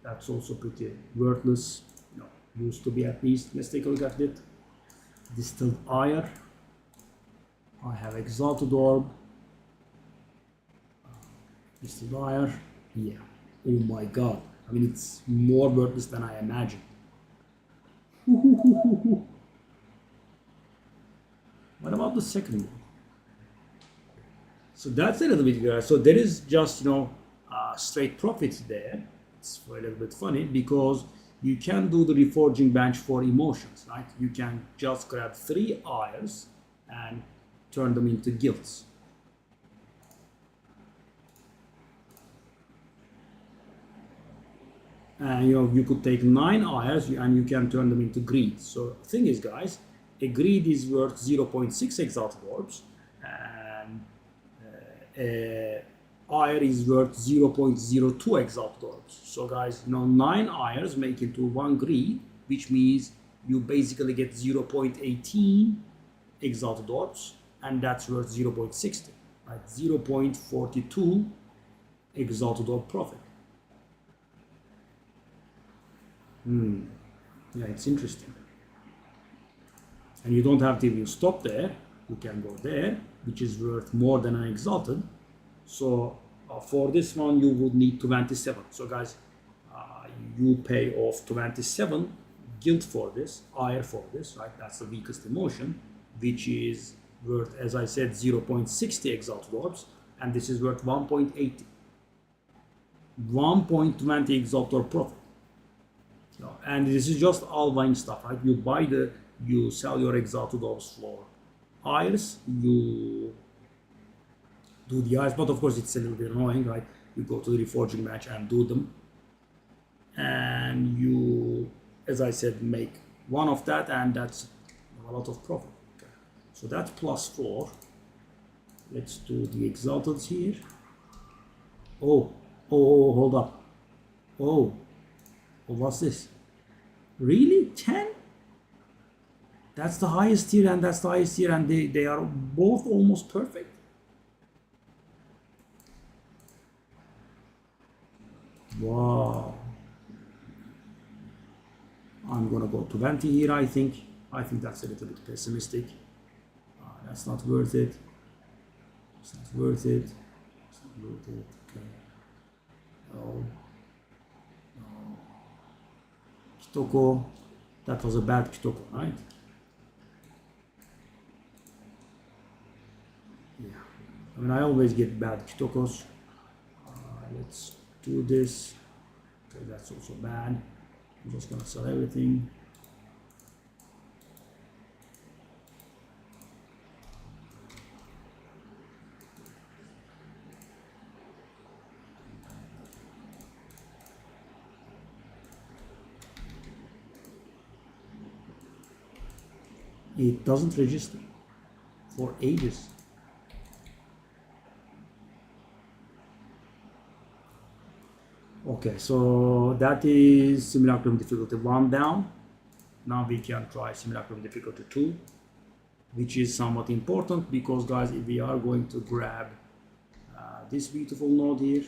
That's also pretty worthless. Used to be at least. Let's take a look at it. Distilled ire. I have exalted orb. Distilled ire. Yeah. Oh my god. I mean, it's more worthless than I imagined. What about the second one? So that's a little bit weird. So there is just, straight profits there. It's a little bit funny because you can do the reforging bench for emotions, right? You can just grab 3 ires and turn them into guilds. And you could take 9 ires and you can turn them into greed. So the thing is, guys, a greed is worth 0.6 exalted orbs, and ire is worth 0.02 exalted orbs. So guys, 9 ires make into 1 greed, which means you basically get 0.18 exalted orbs, and that's worth 0.60, right? 0.42 exalted orb profit. Yeah, it's interesting. And you don't have to even stop there. You can go there, which is worth more than an exalted. So for this one, you would need 27. So guys, you pay off 27 guild for this, ire for this, right? That's the weakest emotion, which is worth, as I said, 0.60 exalted orbs, and this is worth 1.80. 1.20 exalted orb profit. And this is just all buying stuff, right? You sell your exalted orbs for ires, you do the ires, but of course it's a little bit annoying, right? You go to the reforging match and do them, and you, as I said, make one of that, and that's a lot of profit. Okay. So that's +4. Let's do the exalteds here. Oh, hold up. Oh, what's this? Really? 10? That's the highest tier and that's the highest tier, and they are both almost perfect. Wow. I'm gonna go to 20 here, I think. I think that's a little bit pessimistic. That's not worth it. It's not worth it. It's not worth it. Okay. No. Kitoko. That was a bad Kitoko, right? Yeah. I mean, I always get bad Kitokos. Let's do this. Okay, that's also bad. I'm just gonna sell everything. It doesn't register for ages. Okay, so that is Simulacrum difficulty 1 down. Now we can try Simulacrum difficulty 2, which is somewhat important because, guys, if we are going to grab this beautiful node here,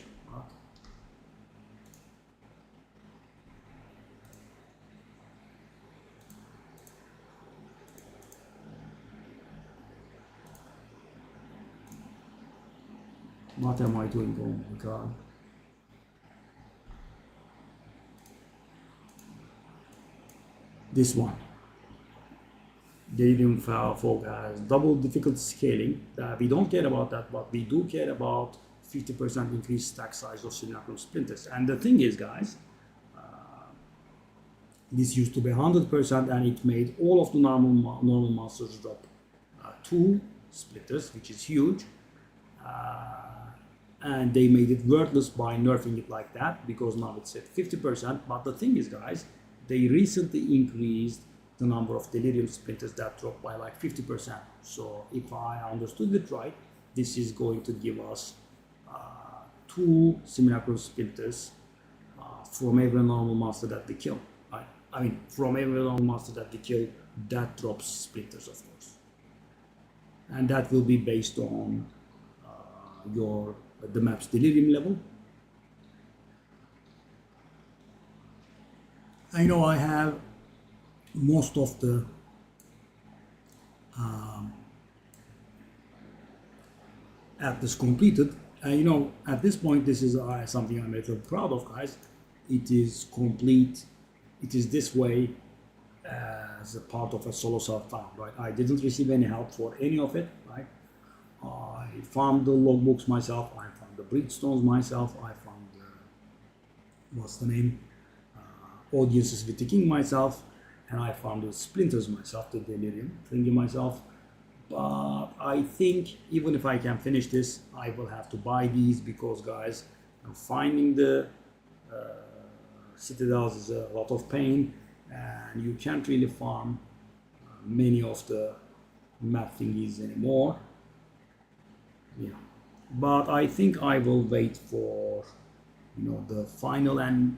what am I doing? Oh my god. This one. Delirium fog has double difficulty scaling. We don't care about that, but we do care about 50% increased stack size of Simulacrum splinters. And the thing is, guys, this used to be 100% and it made all of the normal monsters drop 2 splinters, which is huge. And they made it worthless by nerfing it like that, because now it's at 50%. But the thing is, guys, they recently increased the number of Delirium splinters that dropped by like 50%. So if I understood it right, this is going to give us 2 Simulacrum splinters from every normal monster that we kill. I mean, from every normal monster that we kill, that drops splinters, of course. And that will be based on the map's Delirium level. I know I have most of the atlas completed. You know, at this point, this is something I'm a little proud of, guys. It is complete. It is this way as a part of a solo self-found, right? I didn't receive any help for any of it, right? I found the logbooks myself. I found the breedstones myself. I found what's the name? Audiences with the king myself, and I found the splinters myself, the Delirium thingy myself. But I think even if I can finish this, I will have to buy these because, guys, finding the citadels is a lot of pain, and you can't really farm many of the map thingies anymore. Yeah, but I think I will wait for, you know, the final and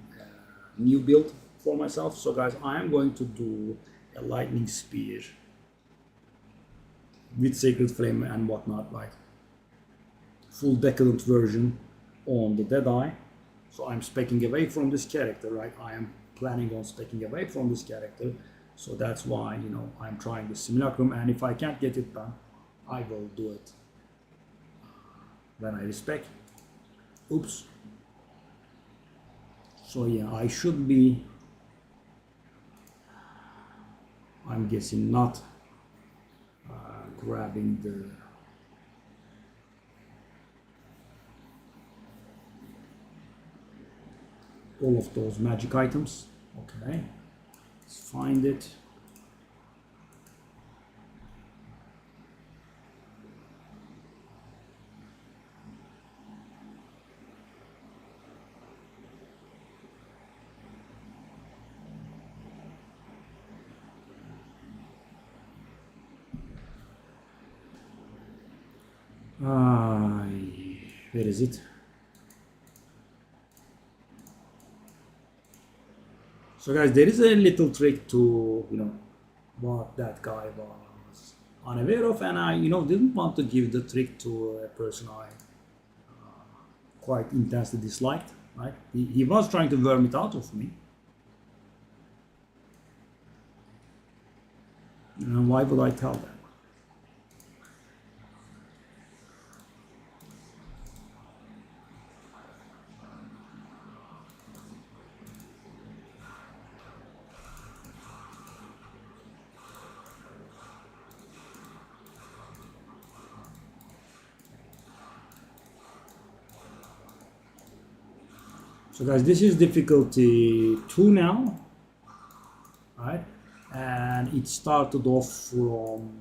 new build for myself. So, guys, I am going to do a lightning spear with sacred flame and whatnot, like full decadent version on the Deadeye. So I'm speccing away from this character, right? I am planning on speccing away from this character. So that's why, you know, I'm trying the Simulacrum, and if I can't get it done, I will do it when I respec. Oops. So yeah, I should be, I'm guessing, not grabbing the all of those magic items. Okay, let's find it. Where is it? So, guys, there is a little trick to, you know, what that guy was unaware of, and I, you know, didn't want to give the trick to a person I quite intensely disliked, right? He was trying to worm it out of me. And why would I tell that? So, guys, this is difficulty 2 now, right? And it started off from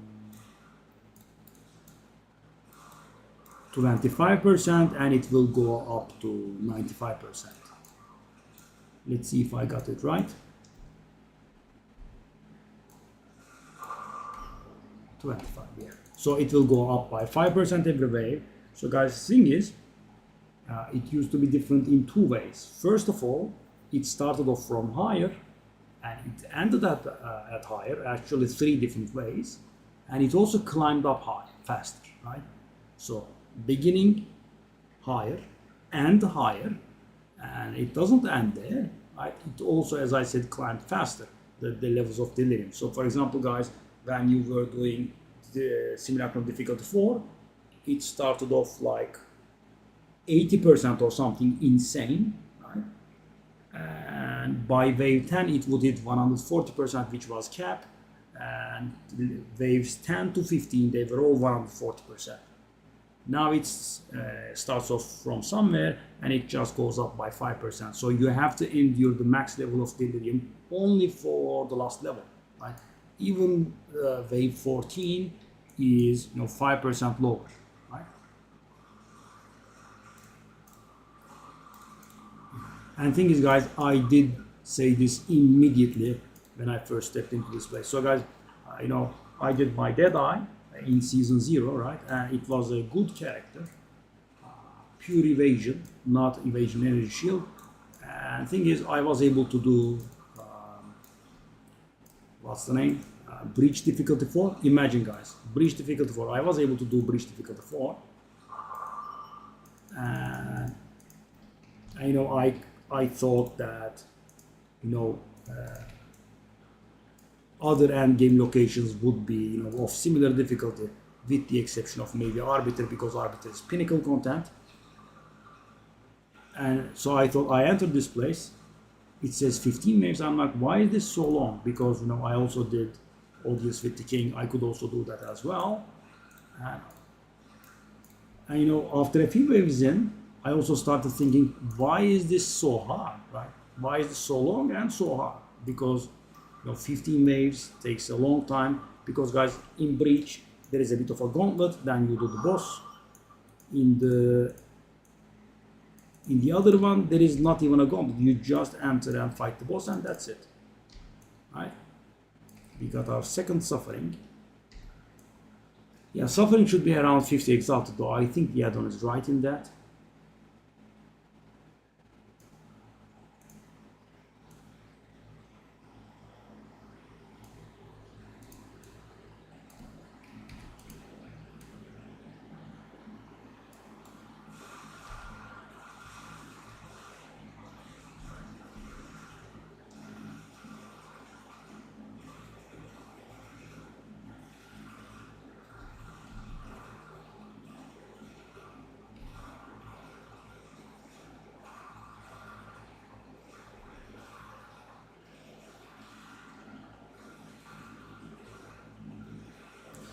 25% and it will go up to 95%. Let's see if I got it right. 25, yeah. So it will go up by 5% every wave. So guys, the thing is, it used to be different in two ways. First of all, it started off from higher and it ended at higher, actually three different ways. And it also climbed up high, faster, right? So beginning higher and higher, and it doesn't end there, right? It also, as I said, climbed faster, the levels of delirium. So for example, guys, when you were doing the Simulacrum difficulty 4, it started off like 80% or something insane, right? And by wave 10 it would hit 140%, which was cap, and waves 10 to 15 they were all 140%. Now it starts off from somewhere and it just goes up by 5%. So you have to endure the max level of delirium only for the last level, right? Even wave 14 is 5% lower, right? And thing is, guys, I did say this immediately when I first stepped into this place. So guys, I did my Deadeye in season 0, right? And it was a good character, pure evasion, not evasion energy shield. And thing is, I was able to do what's the name? Breach difficulty 4. Imagine, guys, breach difficulty 4. I was able to do breach difficulty 4, and I thought that other end game locations would be of similar difficulty, with the exception of maybe Arbiter, because Arbiter is pinnacle content. And so I thought, I entered this place, it says 15 waves. I'm like, why is this so long? Because I also did Audience with the King, I could also do that as well. And after a few waves in, I also started thinking, why is this so hard, right? Why is this so long and so hard? Because 15 waves takes a long time, because guys, in Breach there is a bit of a gauntlet, then you do the boss. In the other one there is not even a gauntlet, you just enter and fight the boss and that's it, right? We got our second suffering. Yeah, suffering should be around 50 exalted, though I think the add-on is right in that.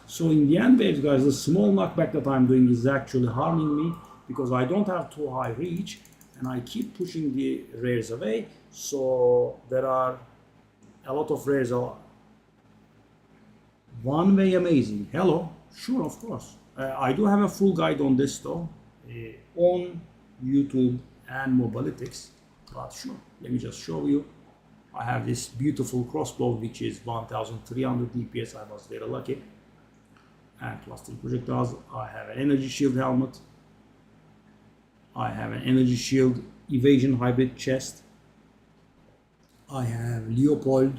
So in the end waves, guys, the small knockback that I'm doing is actually harming me, because I don't have too high reach and I keep pushing the rares away. So there are a lot of rares. One way amazing. Hello. Sure, of course. I do have a full guide on this though, on YouTube and Mobalytics. But sure, let me just show you. I have this beautiful crossbow which is 1300 DPS. I was very lucky. And plus 3 projectiles. I have an energy shield helmet. I have an energy shield evasion hybrid chest. I have Leopold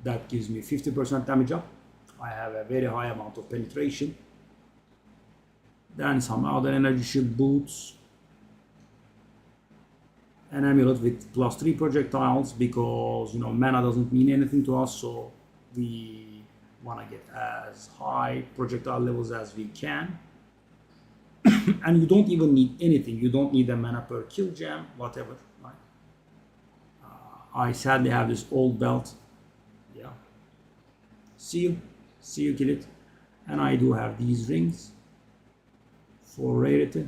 that gives me 50% damage up. I have a very high amount of penetration. Then some other energy shield boots. An amulet with plus 3 projectiles, because mana doesn't mean anything to us, so we want to get as high projectile levels as we can. And you don't even need anything. You don't need a mana per kill gem, whatever, right? I sadly have this old belt. Yeah. See you kill it. And I do have these rings for rarity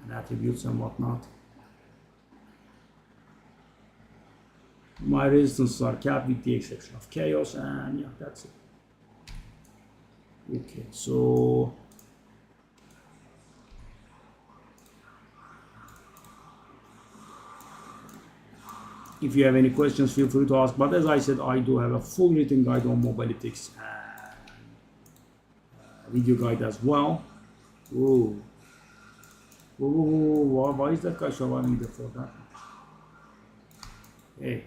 and attributes and whatnot. My resistances are capped with the exception of chaos, and yeah, that's it. Okay, so If you have any questions, feel free to ask. But as I said, I do have a full written guide on mobilytics and video guide as well. Whoa. Whoa. Why is that guy surviving before that? Hey.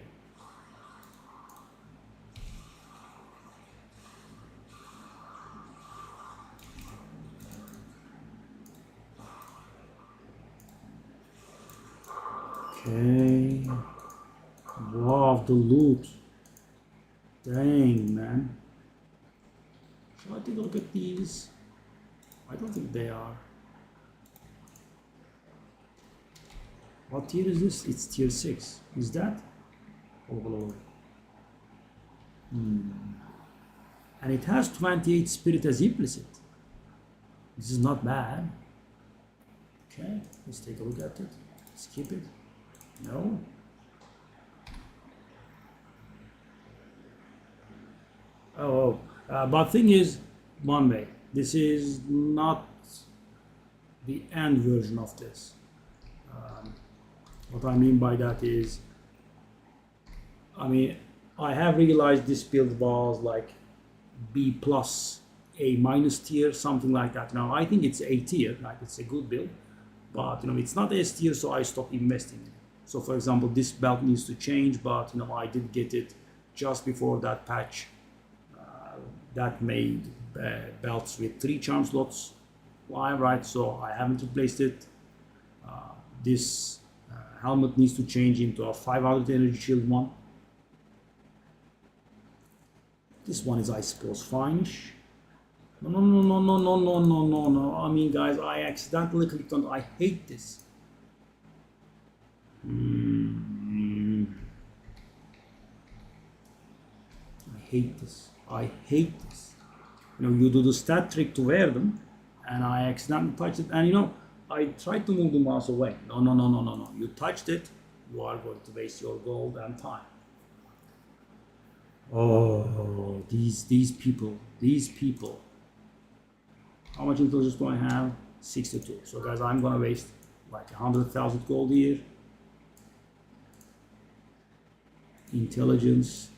Okay. Wow, the loot. Dang, man. Shall I take a look at these? I don't think they are. What tier is this? It's tier 6. Is that? Oh, Lord. And it has 28 spirit as implicit. This is not bad. Okay, let's take a look at it. Skip it. No. But thing is, Bombay, this is not the end version of this. What I mean by that is, I have realized this build was like B plus, A minus tier, something like that. Now I think it's A tier, right? It's a good build, but it's not S tier, so I stopped investing in it. So for example, this belt needs to change, but I did get it just before that patch that made belts with 3 charm slots live, right? So I haven't replaced it. This helmet needs to change into a 500 energy shield one. This one is, I suppose, fine-ish. No. I mean, guys, I accidentally clicked on. I hate this. I hate this. You do the stat trick to wear them, and I accidentally touched it. And I tried to move the mouse away. No. You touched it, you are going to waste your gold and time. Oh, these people. How much intelligence do I have? 62. So guys, I'm gonna waste like 100,000 gold here. Intelligence.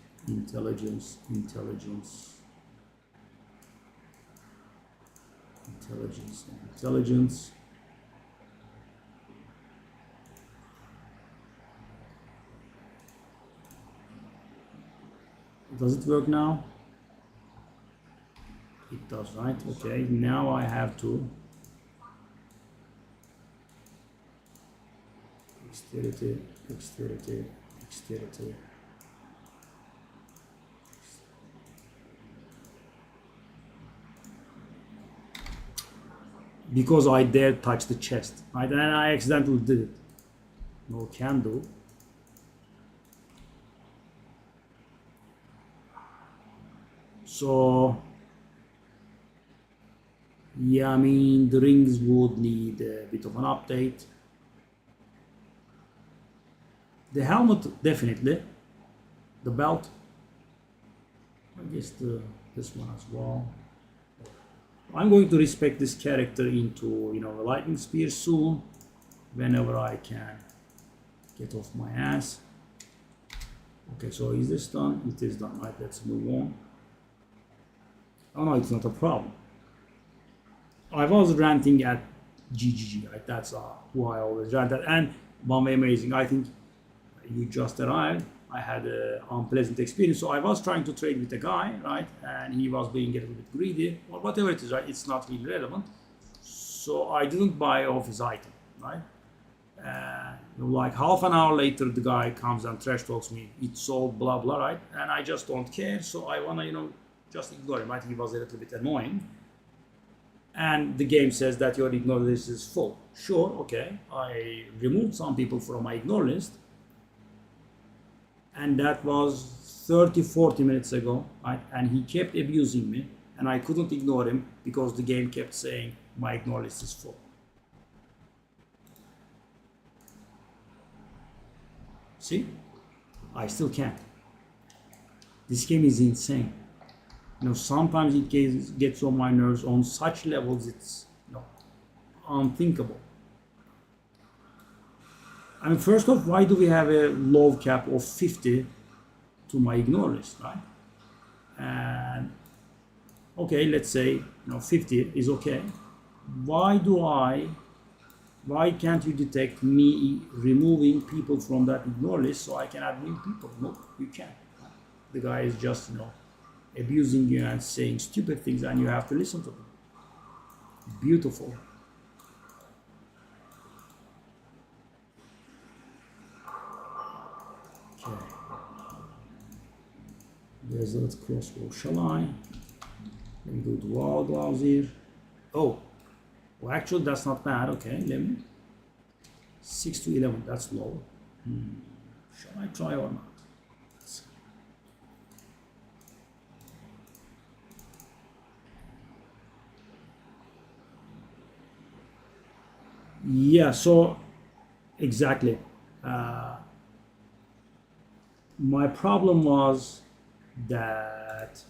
Does it work now? It does, right? Okay, now I have to dexterity. Because I dared touch the chest, right? And I accidentally did it. No can do. So yeah, the rings would need a bit of an update. The helmet, definitely. The belt, I guess this one as well. I'm going to respect this character into a lightning spear soon, whenever I can get off my ass. Okay, so is this done? It is done, right? Let's move on. Oh no, it's not a problem. I was ranting at GGG, right? That's who I always rant at. And Bombay Amazing, I think you just arrived. I had an unpleasant experience, so I was trying to trade with a guy, right? And he was being a little bit greedy, or whatever it is, right? It's not really relevant. So I didn't buy off his item, right? Like half an hour later, the guy comes and trash talks me. It's sold, blah blah, right? And I just don't care, so I wanna, just ignore him. I think he was a little bit annoying. And the game says that your ignore list is full. Sure, okay. I removed some people from my ignore list. And that was 30-40 minutes ago, right? And he kept abusing me, and I couldn't ignore him because the game kept saying my ignore list is full. See? I still can't. This game is insane. Sometimes it gets on my nerves on such levels, it's unthinkable. I mean, first off, why do we have a low cap of 50 to my ignore list, right? And okay, let's say 50 is okay. Why can't you detect me removing people from that ignore list so I can add new people? No, you can't. The guy is just abusing you and saying stupid things, and you have to listen to them. Beautiful. Okay. There's a little crossbow. Shall I? Let me go to wall gloves here. Oh, well, actually that's not bad. Okay, let me. 6 to 11. That's low. Shall I try or not? Yeah. So exactly. My problem was that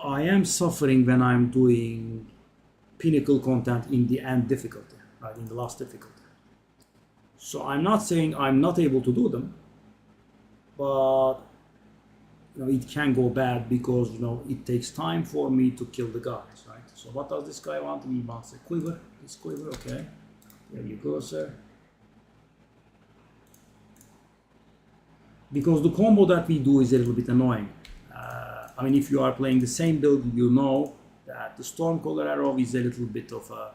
I am suffering when I'm doing pinnacle content in the end difficulty, right, in the last difficulty. So I'm not saying I'm not able to do them, but it can go bad because it takes time for me to kill the guys, right? So what does this guy want? He wants a quiver. This quiver, okay. There you go, sir. Because the combo that we do is a little bit annoying. I mean, if you are playing the same build, you know that the Stormcaller arrow is a little bit of a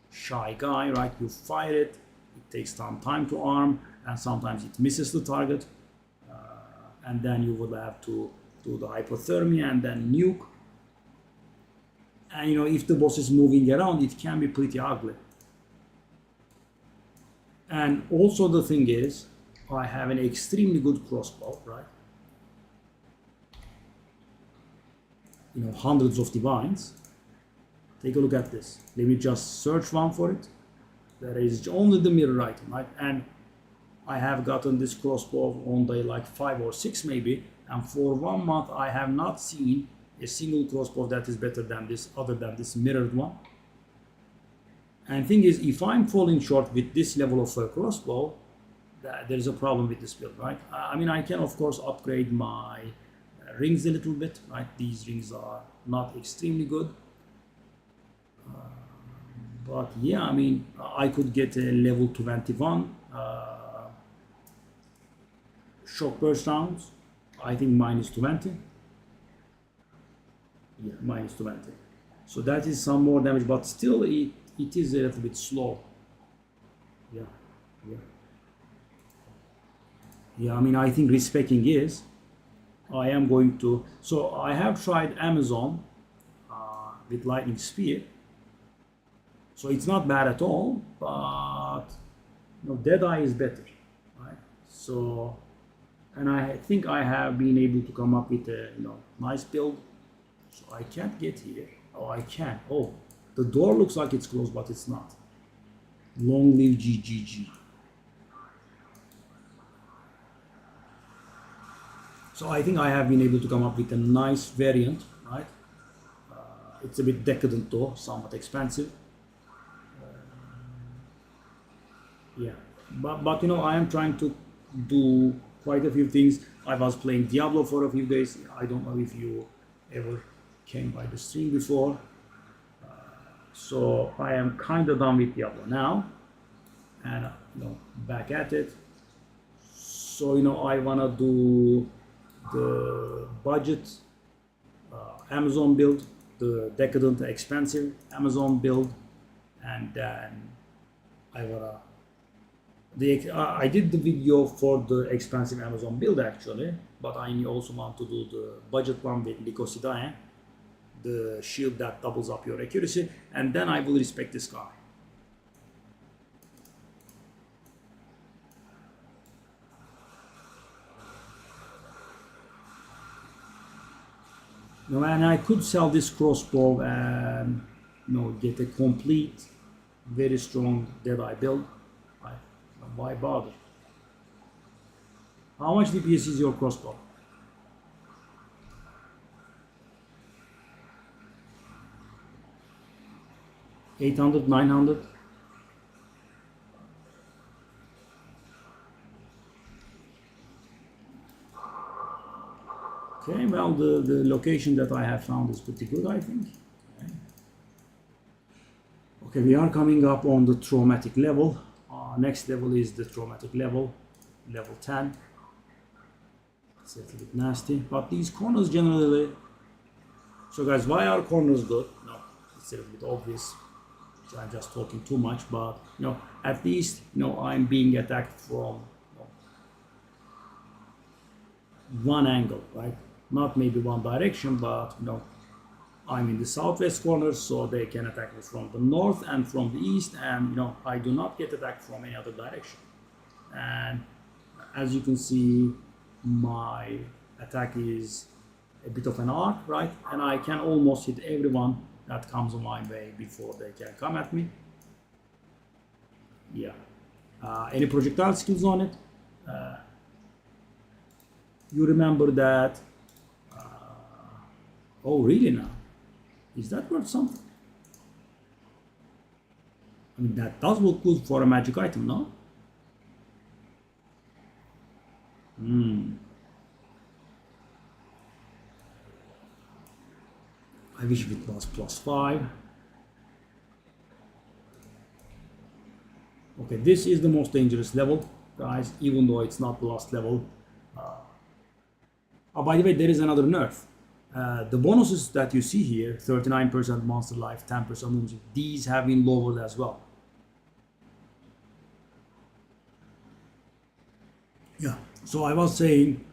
shy guy, right? You fire it, it takes some time to arm, and sometimes it misses the target. And then you will have to do the hypothermia and then nuke. And if the boss is moving around, it can be pretty ugly. And also the thing is, I have an extremely good crossbow, right? Hundreds of divines. Take a look at this. Let me just search one for it. There is only the mirror item, right? And I have gotten this crossbow on day like 5 or 6 maybe, and for 1 month I have not seen a single crossbow that is better than this, other than this mirrored one. And thing is, if I'm falling short with this level of a crossbow, there is a problem with this build, right? I mean, I can of course upgrade my rings a little bit, right? These rings are not extremely good. But yeah, I mean, I could get a level 21 shock burst rounds. I think minus 20. Yeah, minus 20. So that is some more damage, but still it is a little bit slow. Yeah, yeah. Yeah, I mean, I think respecking is, I am going to, so I have tried Amazon with Lightning Spear. So it's not bad at all, but Deadeye is better, right? So, and I think I have been able to come up with a nice build. So I can't get here. Oh, I can. Oh, the door looks like it's closed, but it's not. Long live GGG. So I think I have been able to come up with a nice variant, right? It's a bit decadent though, somewhat expensive. Yeah, but I am trying to do quite a few things. I was playing Diablo for a few days. I don't know if you ever came by the stream before. So I am kind of done with Diablo now, and back at it. So I wanna do the budget Amazon build, the decadent expensive Amazon build, and then I wanna. I did the video for the expensive Amazon build actually, but I also want to do the budget one with Lycosidae, the shield that doubles up your accuracy, and then I will respect this guy. And I could sell this crossbow and get a complete very strong dead-eye build. Right? Why bother? How much DPS is your crossbow? 800, 900? Okay, well, the location that I have found is pretty good, I think. Okay, we are coming up on the traumatic level. Next level is the traumatic level, level 10. It's a little bit nasty, but these corners generally... So guys, why are corners good? No, it's a little bit obvious. So I'm just talking too much, but at least I'm being attacked from one angle, right? Not maybe one direction, but I'm in the southwest corner, so they can attack me from the north and from the east, and I do not get attacked from any other direction. And as you can see, my attack is a bit of an arc, right? And I can almost hit everyone that comes on my way before they can come at me. Yeah. Any projectile skills on it? You remember that... oh, really now? Is that worth something? I mean, that does look good for a magic item, no? I wish it was +5. Okay, this is the most dangerous level, guys, even though it's not the last level. Oh, by the way, there is another nerf. The bonuses that you see here, 39% monster life, 10% wounds, these have been lowered as well. Yeah, so I was saying,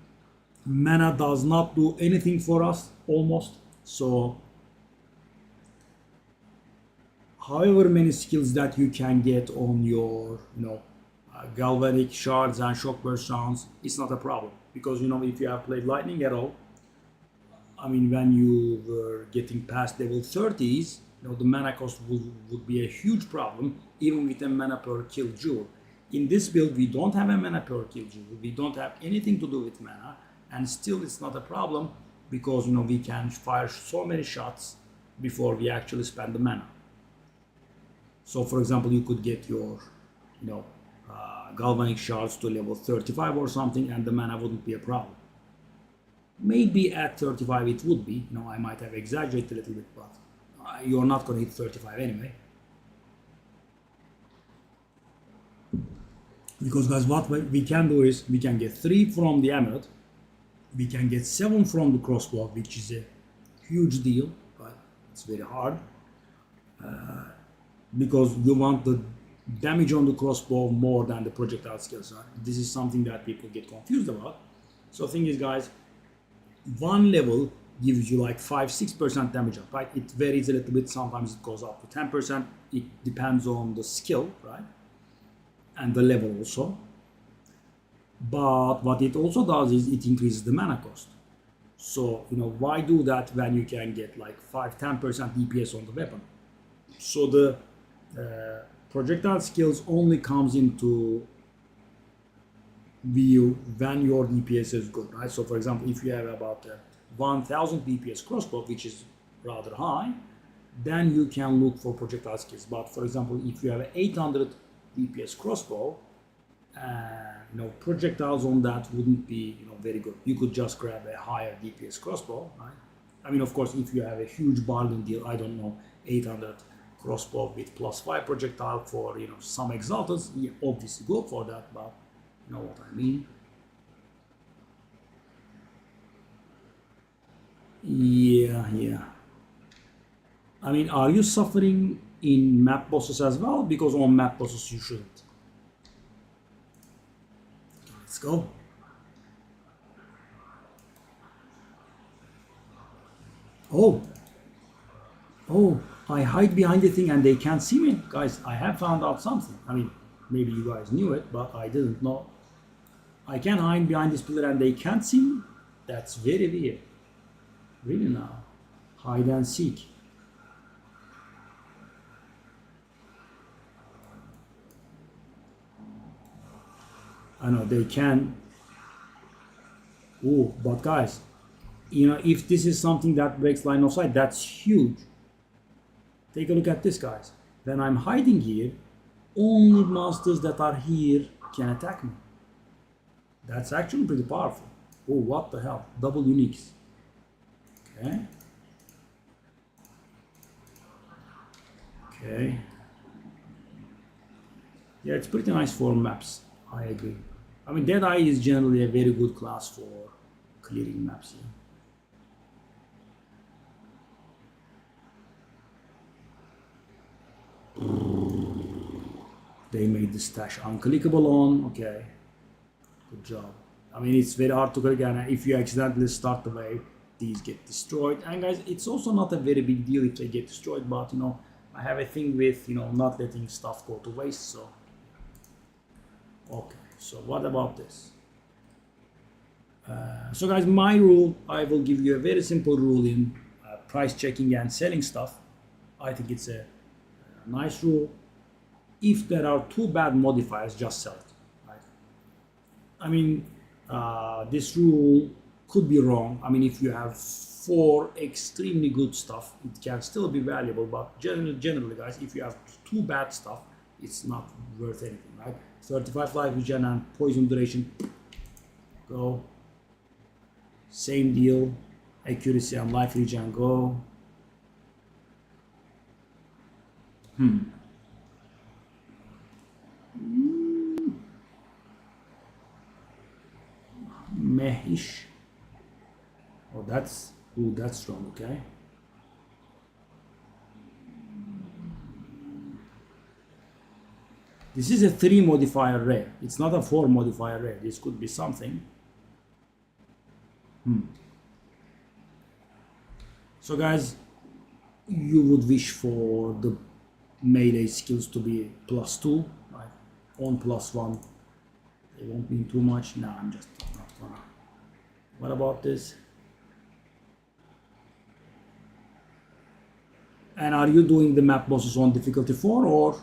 mana does not do anything for us, almost. So, however many skills that you can get on your, galvanic shards and shock burst rounds, it's not a problem. Because, if you have played lightning at all, I mean, when you were getting past level 30s, the mana cost would be a huge problem, even with a mana per kill jewel. In this build, we don't have a mana per kill jewel. We don't have anything to do with mana, and still it's not a problem because, we can fire so many shots before we actually spend the mana. So, for example, you could get your, galvanic shards to level 35 or something, and the mana wouldn't be a problem. Maybe at 35 it would be, I might have exaggerated a little bit, but you're not going to hit 35 anyway. Because guys, what we can do is, we can get 3 from the amulet, we can get 7 from the crossbow, which is a huge deal, but it's very hard. Because you want the damage on the crossbow more than the projectile skills. This is something that people get confused about. So the thing is, guys, one level gives you like 5-6% damage up, right? It varies a little bit. Sometimes it goes up to 10%. It depends on the skill, right? And the level also. But what it also does is it increases the mana cost. So, why do that when you can get like 5-10% DPS on the weapon? So the projectile skills only comes into view when your DPS is good, right? So for example, if you have about 1000 DPS crossbow, which is rather high, then you can look for projectile skills. But for example, if you have an 800 DPS crossbow, projectiles on that wouldn't be very good. You could just grab a higher DPS crossbow, right? I mean, of course, if you have a huge bargain deal, I don't know, 800 crossbow with +5 projectile for some exalteds, yeah, obviously go for that, but you know what I mean. Yeah. I mean, are you suffering in map bosses as well? Because on map bosses you shouldn't. Let's go. Oh, I hide behind the thing and they can't see me. Guys, I have found out something. I mean, maybe you guys knew it, but I didn't know. I can hide behind this pillar and they can't see me. That's very weird. Really now. Hide and seek. I know they can. Oh, but guys, you know, if this is something that breaks line of sight, that's huge. Take a look at this, guys. When I'm hiding here, only monsters that are here can attack me. That's actually pretty powerful. Oh, what the hell? Double uniques. Okay. Okay. Yeah, it's pretty nice for maps. I agree. I mean, Deadeye is generally a very good class for clearing maps. Yeah. They made the stash unclickable on. Okay. Good job. I mean, it's very hard to click, and if you accidentally start the wave, these get destroyed. And guys, it's also not a very big deal if they get destroyed, but you know, I have a thing with, you know, not letting stuff go to waste, so. Okay, so what about this? So guys, my rule, I will give you a very simple rule in price checking and selling stuff. I think it's a nice rule. If there are two bad modifiers, just sell it. Right? I mean, this rule could be wrong. I mean, if you have 4 extremely good stuff, it can still be valuable, but generally guys, if you have 2 bad stuff, it's not worth anything, right? 35 life regen and poison duration, go. Same deal, accuracy and life regen, go. Mehish. Oh, that's strong. Okay. This is a 3 modifier rare. It's not a 4 modifier rare. This could be something. So guys, you would wish for the melee skills to be +2, right? On +1. They won't mean too much. No, I'm just not gonna. What about this? And are you doing the map bosses on difficulty 4 or?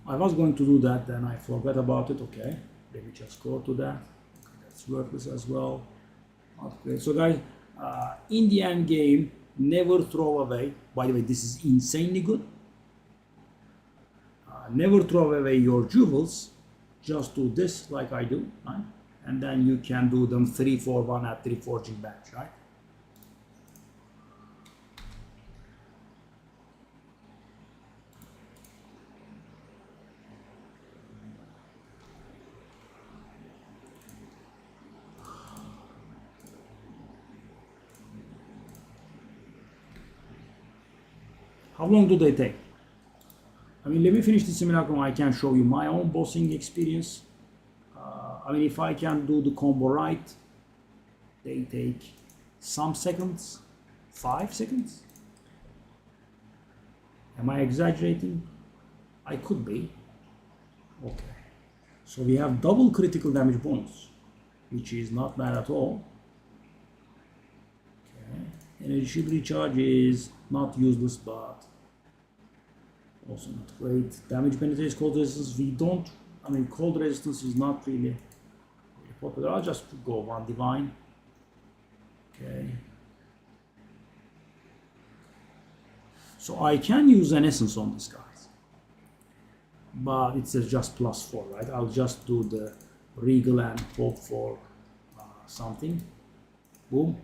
I was going to do that, then I forgot about it. Okay, let me just go to that. Okay, that's worthless as well. Okay, so guys, in the end game, never throw away. By the way, this is insanely good. Never throw away your jewels. Just do this like I do, right? And then you can do them 3-4-1 at 3 forging batch, right? How long do they take? I mean, let me finish the simulacrum. I can show you my own bossing experience. I mean, if I can do the combo right, they take some seconds, 5 seconds. Am I exaggerating? I could be. Okay. So we have double critical damage bonus, which is not bad at all. Okay. Energy shield recharge is not useless, but also not great. Damage penetration, cold resistance. We don't. I mean, cold resistance is not really popular. I'll just go 1 divine. Okay. So I can use an essence on this guys, but it's just +4, right? I'll just do the regal and hope for something. Boom.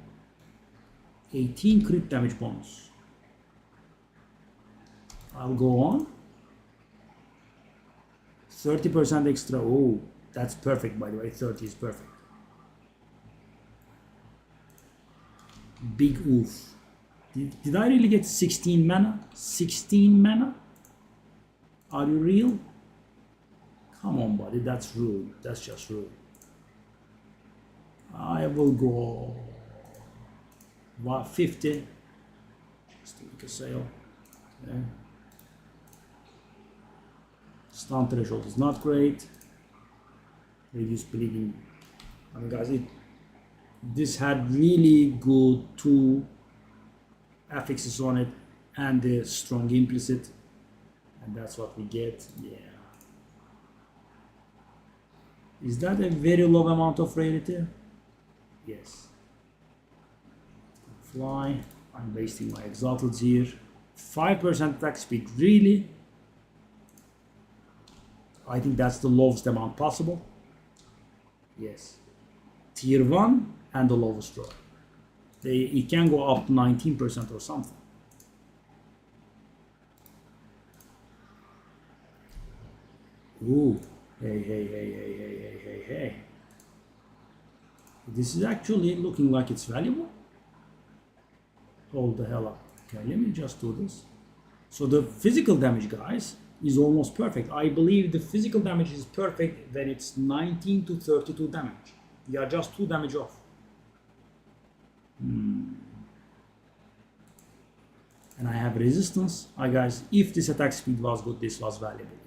18 crit damage bonus. I'll go on. 30% extra. Oh, that's perfect, by the way. 30 is perfect. Big oof. Did I really get 16 mana? 16 mana? Are you real? Come on, buddy. That's rude. That's just rude. I will go 50. Just to make a sale. Okay. Stun threshold is not great. Reduce bleeding I mean, guys, this had really good two affixes on it and the strong implicit, and that's what we get. Yeah. Is that a very low amount of rarity? Yes. Fly. I'm wasting my exalted here. 5% attack speed. Really? I think that's the lowest amount possible. Yes. Tier 1 and the lowest row. It can go up to 19% or something. Ooh. Hey. This is actually looking like it's valuable. Hold the hell up. Okay, let me just do this. So the physical damage, guys, is almost perfect. I believe the physical damage is perfect when it's 19 to 32 damage. We are just 2 damage off. And I have resistance. Guys, if this attack speed was good, this was valuable.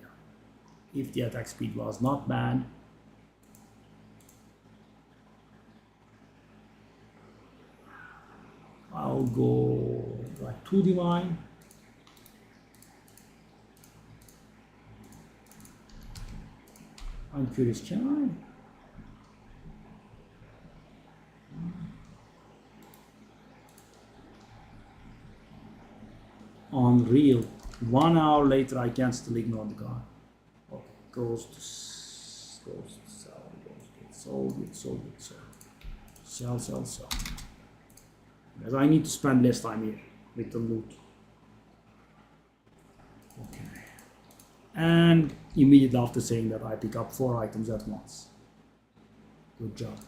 If the attack speed was not bad, I'll go like 2 divine. I'm curious, can I? Unreal. 1 hour later, I can still ignore the guy. Okay, goes to sell, sold. Sell. Because I need to spend less time here with the loot. Okay. And immediately after saying that, I pick up 4 items at once. Good job.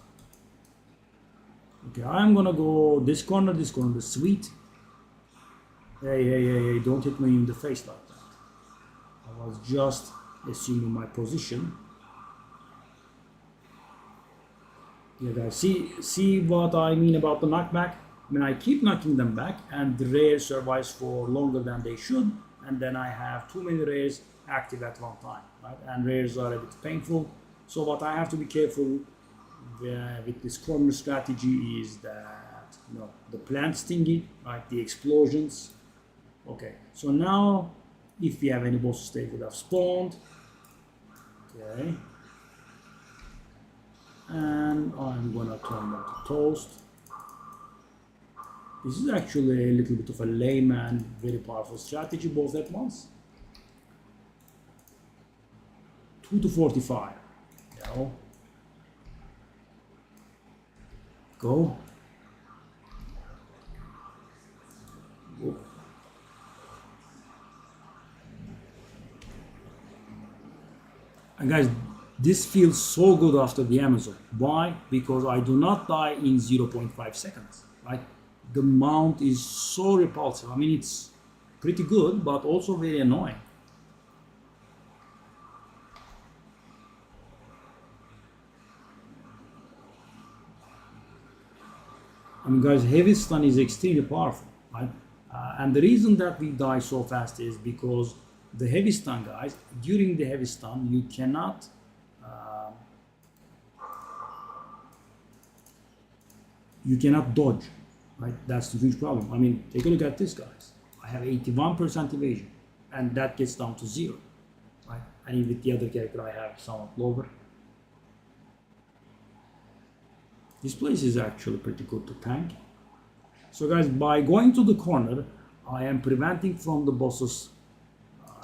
Okay, I'm gonna go this corner, the sweet. Hey, don't hit me in the face like that. I was just assuming my position. Yeah, guys, see what I mean about the knockback? I mean, I keep knocking them back and the rare survives for longer than they should, and then I have too many rares active at one time, right? And rares are a bit painful. So what I have to be careful with this corner strategy is that, the plant stingy, right? The explosions. Okay, so now if we have any bosses, they would have spawned. Okay. And I'm gonna turn them to toast. This is actually a little bit of a lame and very powerful strategy both at once. 2 to 45. Go. And guys, this feels so good after the Amazon. Why? Because I do not die in 0.5 seconds, right? The mount is so repulsive. I mean, it's pretty good, but also very annoying. I mean, guys, heavy stun is extremely powerful, right? And the reason that we die so fast is because the heavy stun, guys, during the heavy stun, you cannot dodge, right? That's the huge problem. I mean, take a look at this, guys. I have 81% evasion, and that gets down to 0, right? And with the other character, I have somewhat lower. This place is actually pretty good to tank. So guys, by going to the corner, I am preventing from the bosses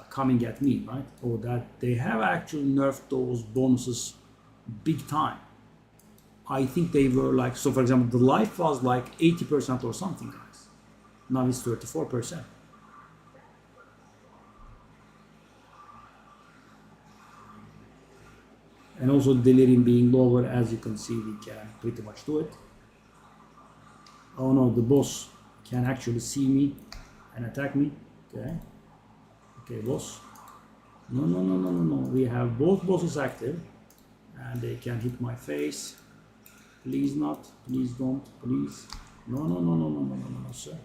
coming at me, right? Or that they have actually nerfed those bonuses big time. I think they were like, so for example, the life was like 80% or something, guys. Now it's 34%. And also delirium being lower, as you can see, we can pretty much do it. Oh no, the boss can actually see me and attack me. Okay, boss. No. We have both bosses active and they can hit my face. Please not, please don't, please. No, sir.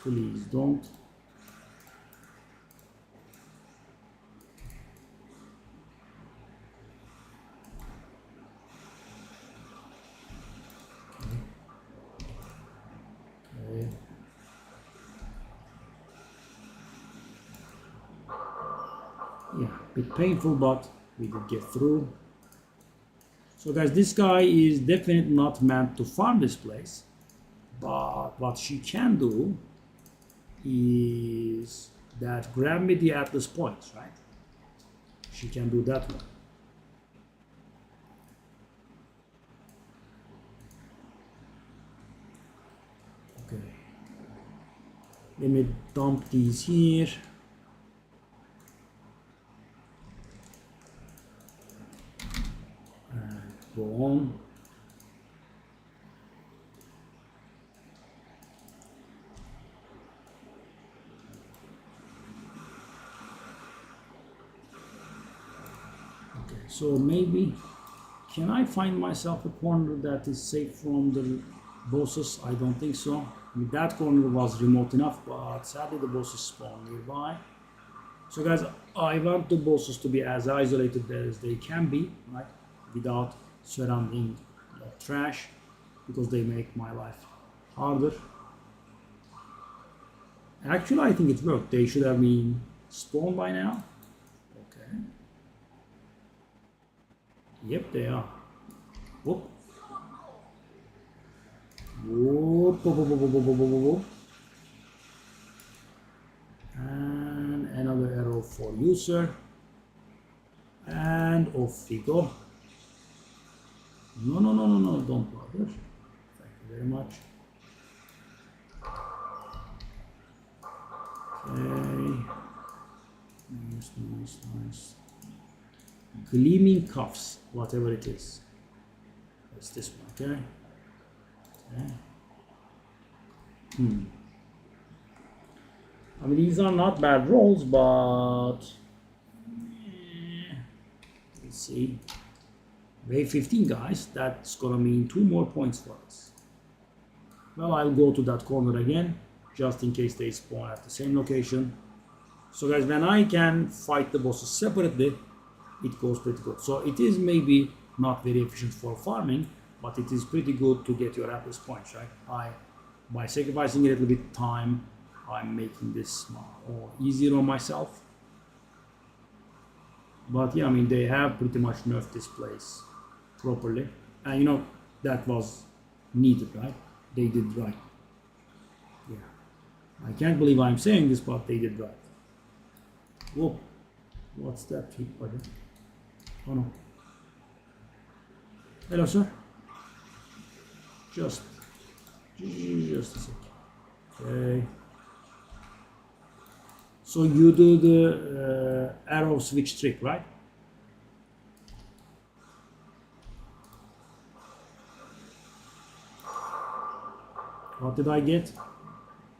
Please don't. Bit painful, but we did get through. So guys, this guy is definitely not meant to farm this place, but what she can do is that grab me the Atlas points, right? She can do that one. Okay. Let me dump these here. And go on. So maybe, can I find myself a corner that is safe from the bosses? I don't think so. I mean, that corner was remote enough, but sadly the bosses spawn nearby. So guys, I want the bosses to be as isolated as they can be, right? Without surrounding trash, because they make my life harder. Actually, I think it worked. They should have been spawned by now. Okay. Yep, they are. Whoop. Whoop, whoop, whoop, whoop, whoop, whoop, whoop, whoop. And another arrow for user. And off we go. No, no, no, no, no, don't bother. Thank you very much. Okay. Nice, nice, nice. Gleaming cuffs, whatever it is. That's this one, okay? Okay. I mean, these are not bad rolls, but let's see. Wave 15, guys. That's gonna mean 2 more points for us. Well, I'll go to that corner again, just in case they spawn at the same location. So, guys, when I can fight the bosses separately, it goes pretty good. So it is maybe not very efficient for farming, but it is pretty good to get your Atlas points, right? By sacrificing a little bit of time, I'm making this more easier on myself. But yeah, I mean, they have pretty much nerfed this place properly. And you know, that was needed, right? They did right. Yeah. I can't believe I'm saying this, but they did right. Whoa. What's that hit button? Oh no. Hello, sir. Just a second. Okay. So you do the arrow switch trick, right? What did I get?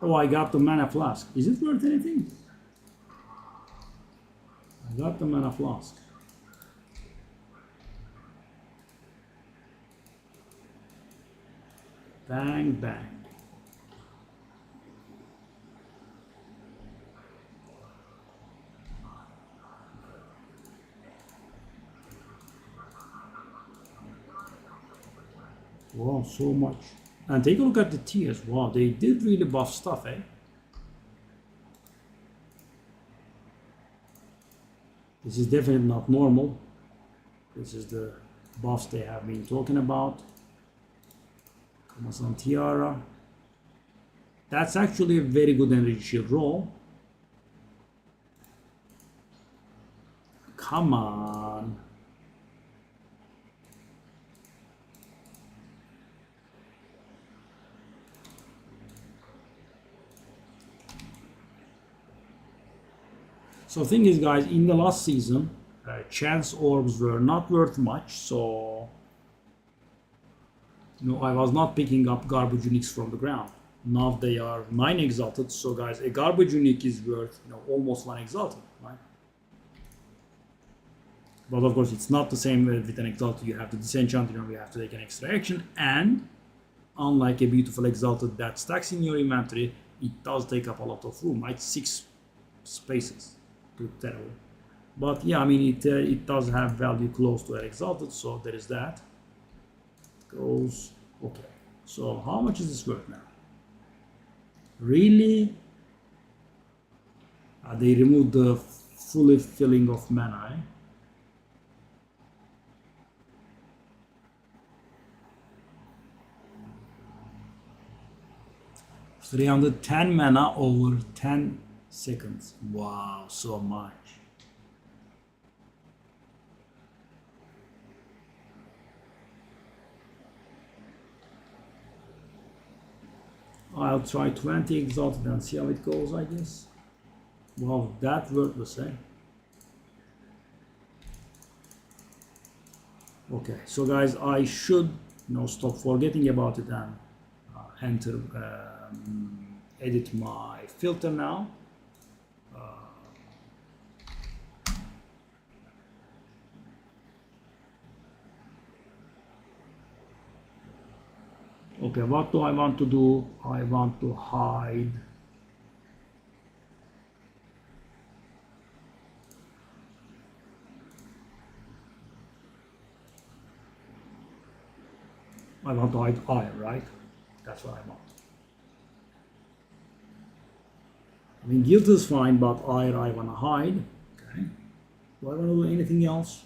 Oh, I got the mana flask. Is it worth anything? I got the mana flask. Bang, bang. Wow, so much. And take a look at the tiers. Wow, they did really buff stuff, eh? This is definitely not normal. This is the buffs they have been talking about. Kamasan Tiara. That's actually a very good energy shield roll. Come on. So the thing is, guys, in the last season, chance orbs were not worth much, so I was not picking up garbage uniques from the ground. Now they are 9 exalted, so guys, a garbage unique is worth almost 1 exalted, right? But of course, it's not the same with an exalted. You have to disenchant, you have to take an extra action, and unlike a beautiful exalted that stacks in your inventory, it does take up a lot of room, right? 6 spaces. Terrible. But yeah, I mean, it does have value close to an exalted, so there is that. It goes okay. So how much is this worth now? Really? They removed the fully filling of mana. 310 mana over 10 seconds. Wow, so much. I'll try 20 exalted and see how it goes, I guess. Wow, that worthless, eh? Okay, so guys, I should stop forgetting about it and enter, edit my filter now. Okay, what do I want to do? I want to hide. I want to hide I, right? That's what I want. I mean, guilt is fine, but I want to hide. Okay. Do I want to do anything else?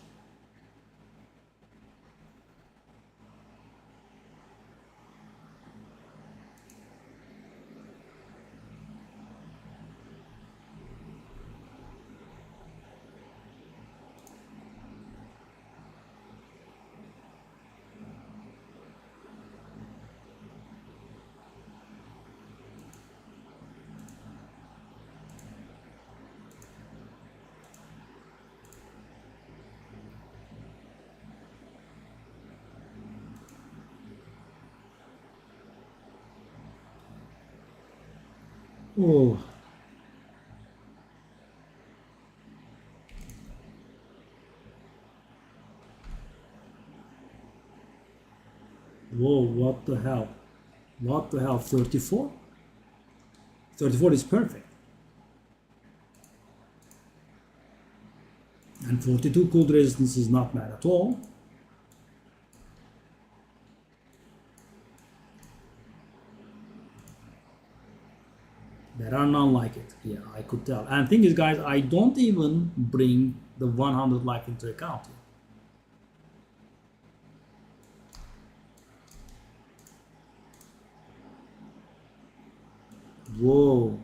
Oh. Whoa, what the hell? What the hell, 34? 34 is perfect. And 42 cold resistance is not bad at all. There are none like it. Yeah, I could tell. And thing is, guys, I don't even bring the 100 life into account. Whoa.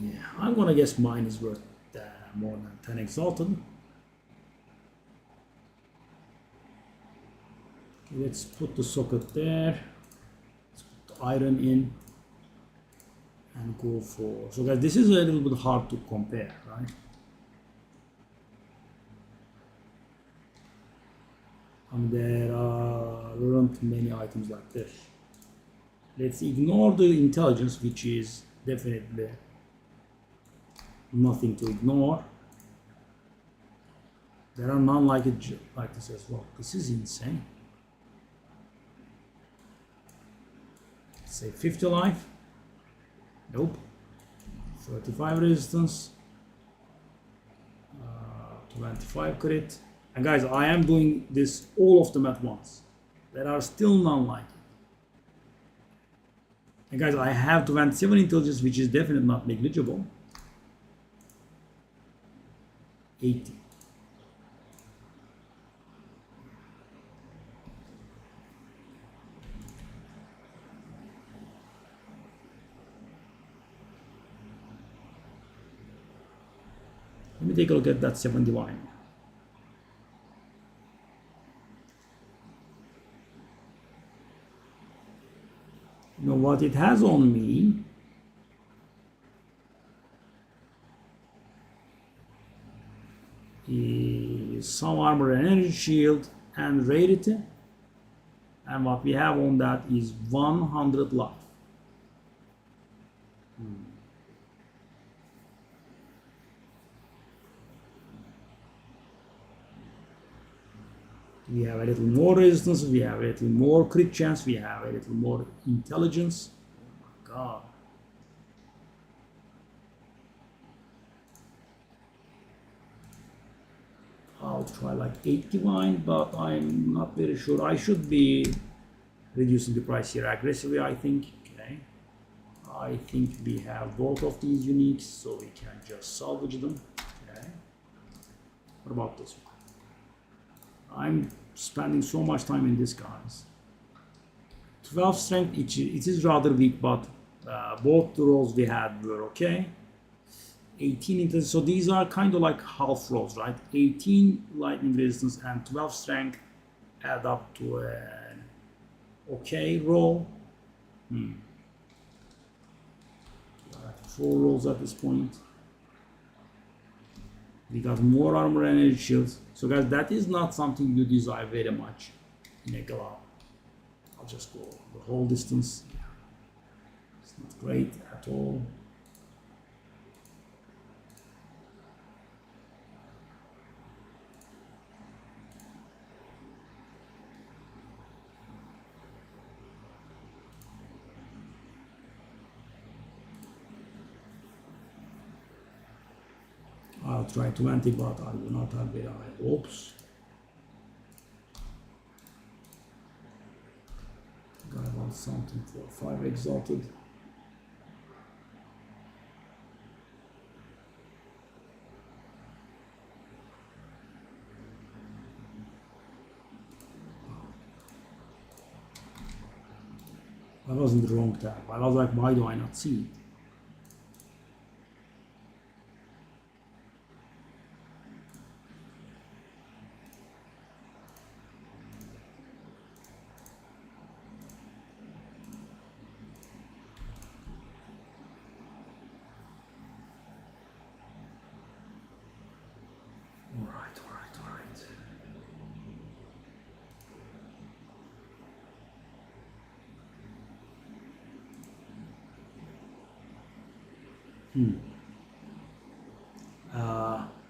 Yeah, I'm gonna guess mine is worth more than 10 exalted. Let's put the socket there. Iron in and go for, so guys, this is a little bit hard to compare, right? And there aren't many items like this. Let's ignore the intelligence, which is definitely nothing to ignore. There are none like it like this as well. This is insane. Say 50 life. Nope. 35 resistance. 25 crit. And guys, I am doing this all of them at once. There are still none like it. And guys, I have 27 intelligence, which is definitely not negligible. 80. Let me take a look at that 7 divine. You know what it has on me? Is some armor and energy shield and rarity. And what we have on that is 100 life. We have a little more resistance, we have a little more crit chance, we have a little more intelligence. Oh my god. I'll try like 8 divine, but I'm not very sure. I should be reducing the price here aggressively, I think. Okay. I think we have both of these uniques, so we can just salvage them. Okay. What about this one? I'm spending so much time in this, guys. 12 strength, it is rather weak, but both the rolls we had were okay. 18 intelligence, so these are kind of like half rolls, right? 18 lightning resistance and 12 strength add up to an okay roll. 4 rolls at this point. We got more armor and energy shields. So guys, that is not something you desire very much in a glove. I'll just go the whole distance. It's not great at all. I'll try 20, but I do not have very high hopes. Guy wants something for 5 exalted. I was in the wrong tab. I was like, why do I not see it?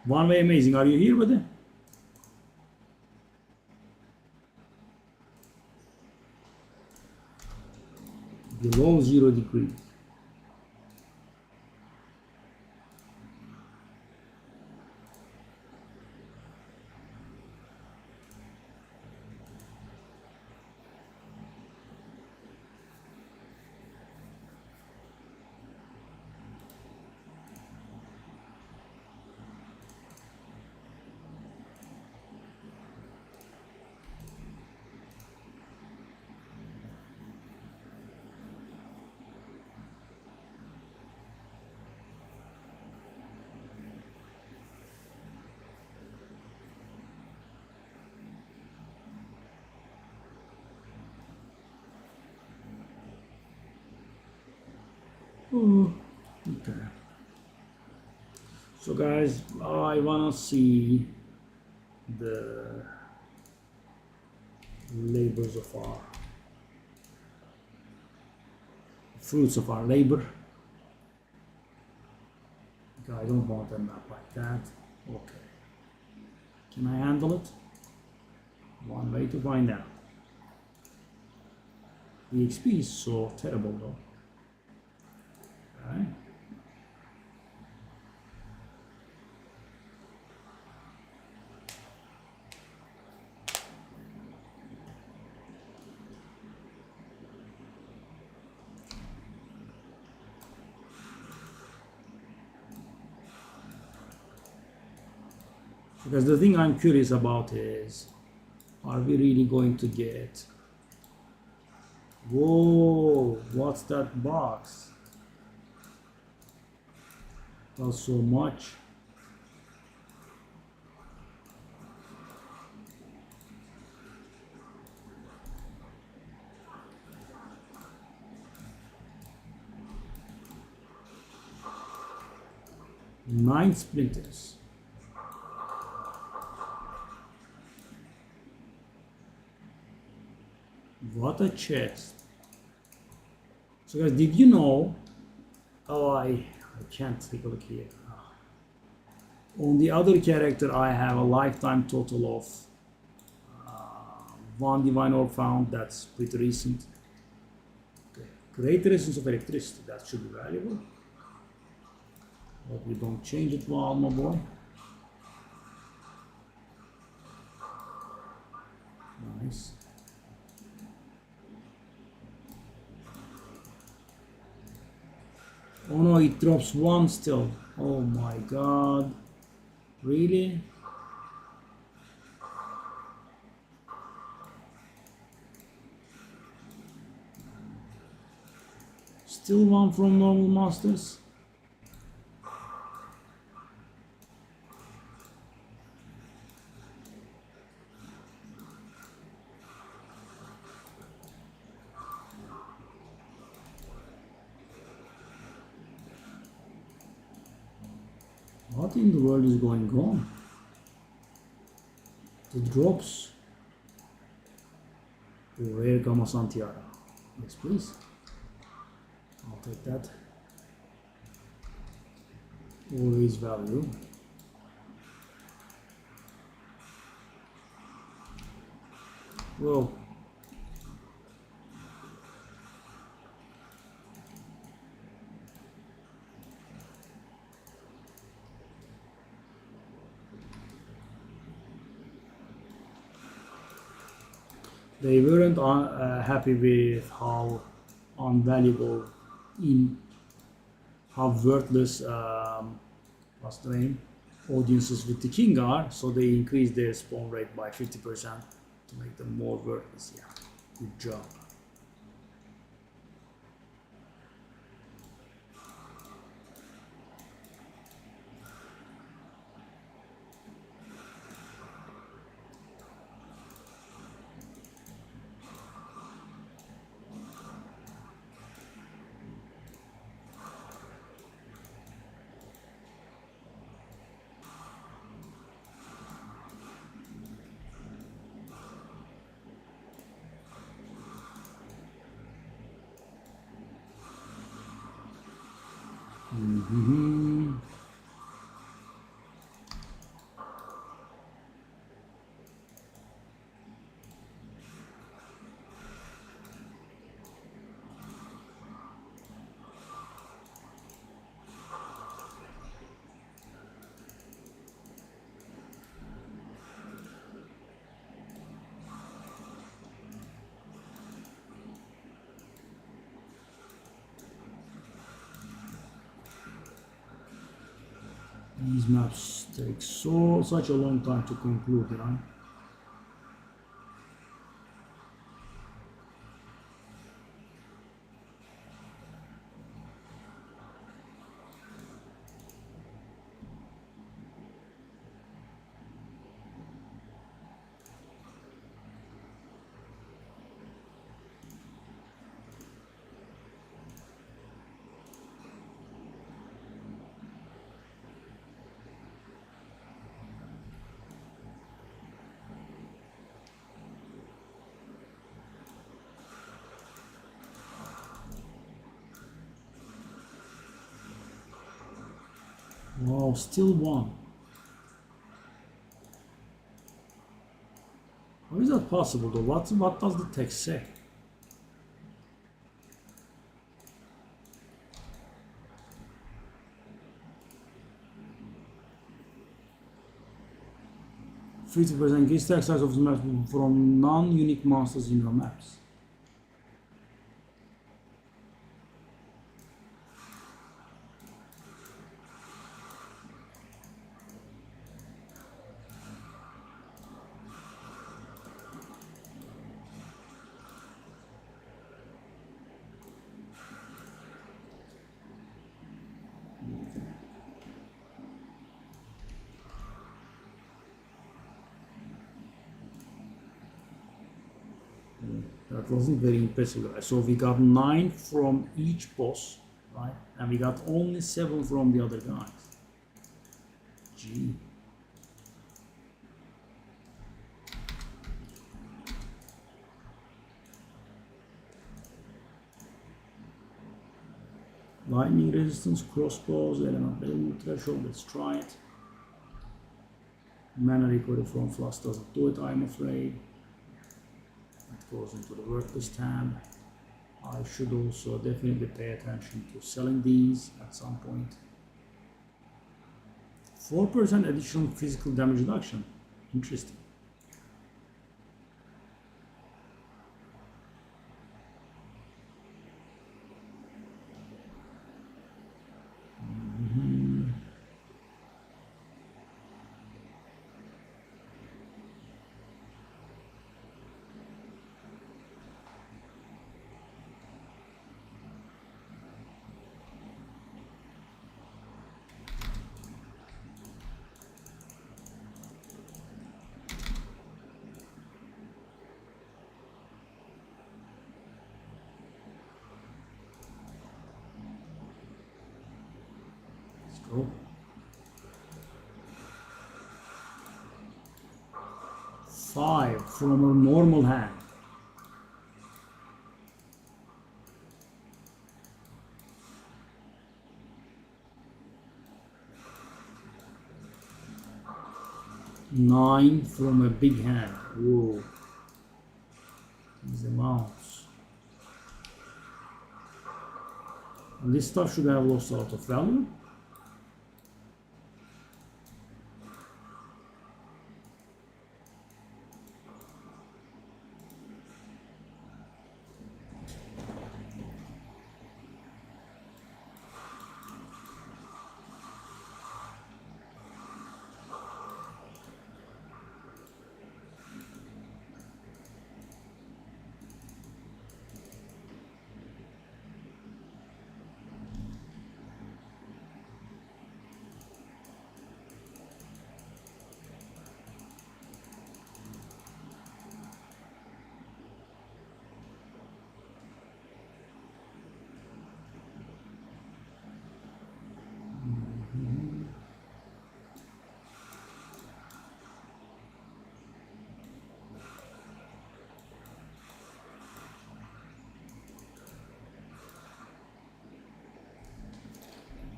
One way amazing. Are you here, buddy? Below 0 degrees. Okay. So guys, I wanna see the labors of our fruits of our labor. Okay, I don't want a map like that. Okay. Can I handle it? One way to find out. The XP is so terrible though. Okay. Because the thing I'm curious about is, are we really going to get... Whoa, what's that box? That's so much. Nine splinters. What a chest. So guys, did you know? Oh, I can't take a look here. On the other character, I have a lifetime total of 1 divine orb found. That's pretty recent. Okay. Great resistance of electricity. That should be valuable. But we don't change it while, my boy. Nice. Oh no, it drops 1 still. Oh my god. Really? Still 1 from normal masters? What in the world is going on? The drops. Oh, rare Gamma Santiara. Yes, please. I'll take that. Always value. Whoa. They weren't happy with how unvaluable, in how worthless, what's the name, audiences with the king are, so they increased their spawn rate by 50% to make them more worthless. Yeah, good job. Mm-hmm. These maps take such a long time to conclude, you know. 'Wow, still 1. How is that possible though? What does the text say? "50% increase text size of the maps from non-unique monsters in your maps." That wasn't very impressive, guys. So we got 9 from each boss, right? And we got only 7 from the other guys. Gee. Lightning resistance, crossbows, element value threshold, let's try it. Mana recovery from flask doesn't do it, I'm afraid. It goes into the worthless tab. I should also definitely pay attention to selling these at some point. 4% additional physical damage reduction. Interesting. So 5 from a normal hand. Nine from a big hand. Whoa. These amounts. And this stuff should have lost a lot of value.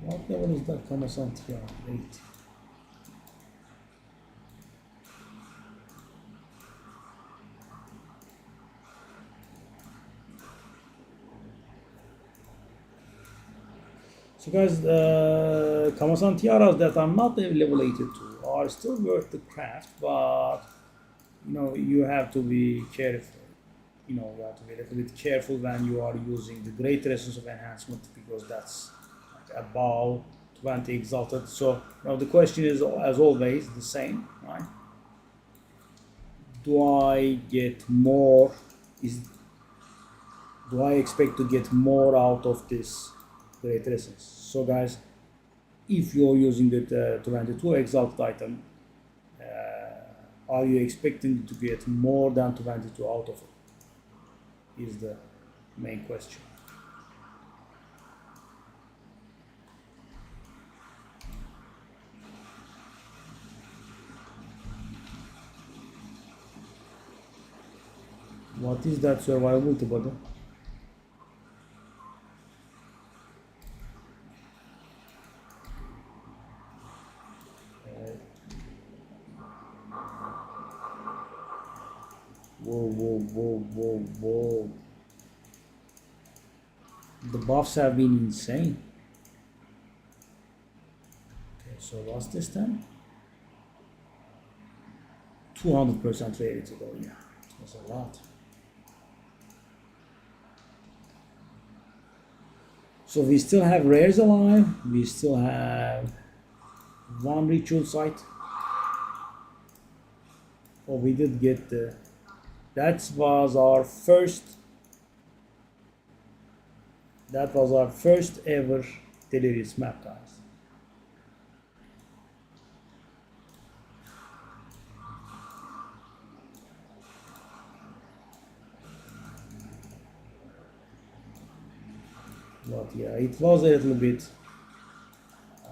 What level is that Kamasan TR? 8. So guys, Kamasan tiaras that are not level 82 are still worth the craft, but you know, you have to be careful. You know, you have to be a little bit careful when you are using the greater essence of enhancement, because that's like above 20 exalted. So now the question is, as always, the same, right? Do I get more? Do I expect to get more out of this greater essence? So guys, if you're using the 22 exalted item, are you expecting to get more than 22 out of it? Is the main question. What is that survivability button? Whoa. The buffs have been insane. Okay, so what's this then? 200% rarity though, yeah. That's a lot. So we still have rares alive. We still have one ritual site. Oh, we did get the... That was our first ever Delirious map, guys. But yeah, it was a little bit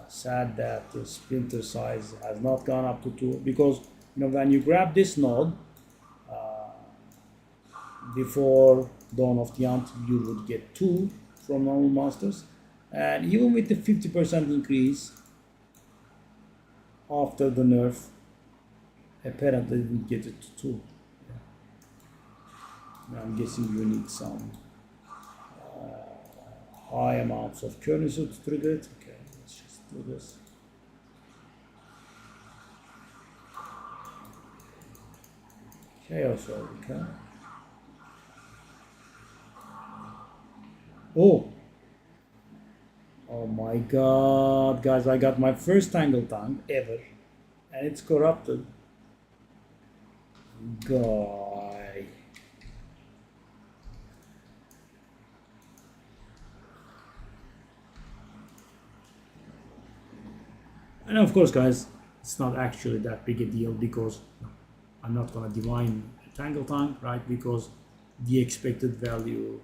sad that the splinter size has not gone up to 2, because you know, when you grab this node before Dawn of the Ant, you would get 2 from normal monsters, and even with the 50% increase after the nerf, apparently didn't get it to 2. Yeah. I'm guessing you need some high amounts of currency to trigger it. Okay, let's just do this. Chaos Orb, okay. Oh my god, guys, I got my first Tangle Tongue ever, and it's corrupted. Guy. And of course, guys, it's not actually that big a deal, because I'm not gonna divine Tangle Tongue, right? Because the expected value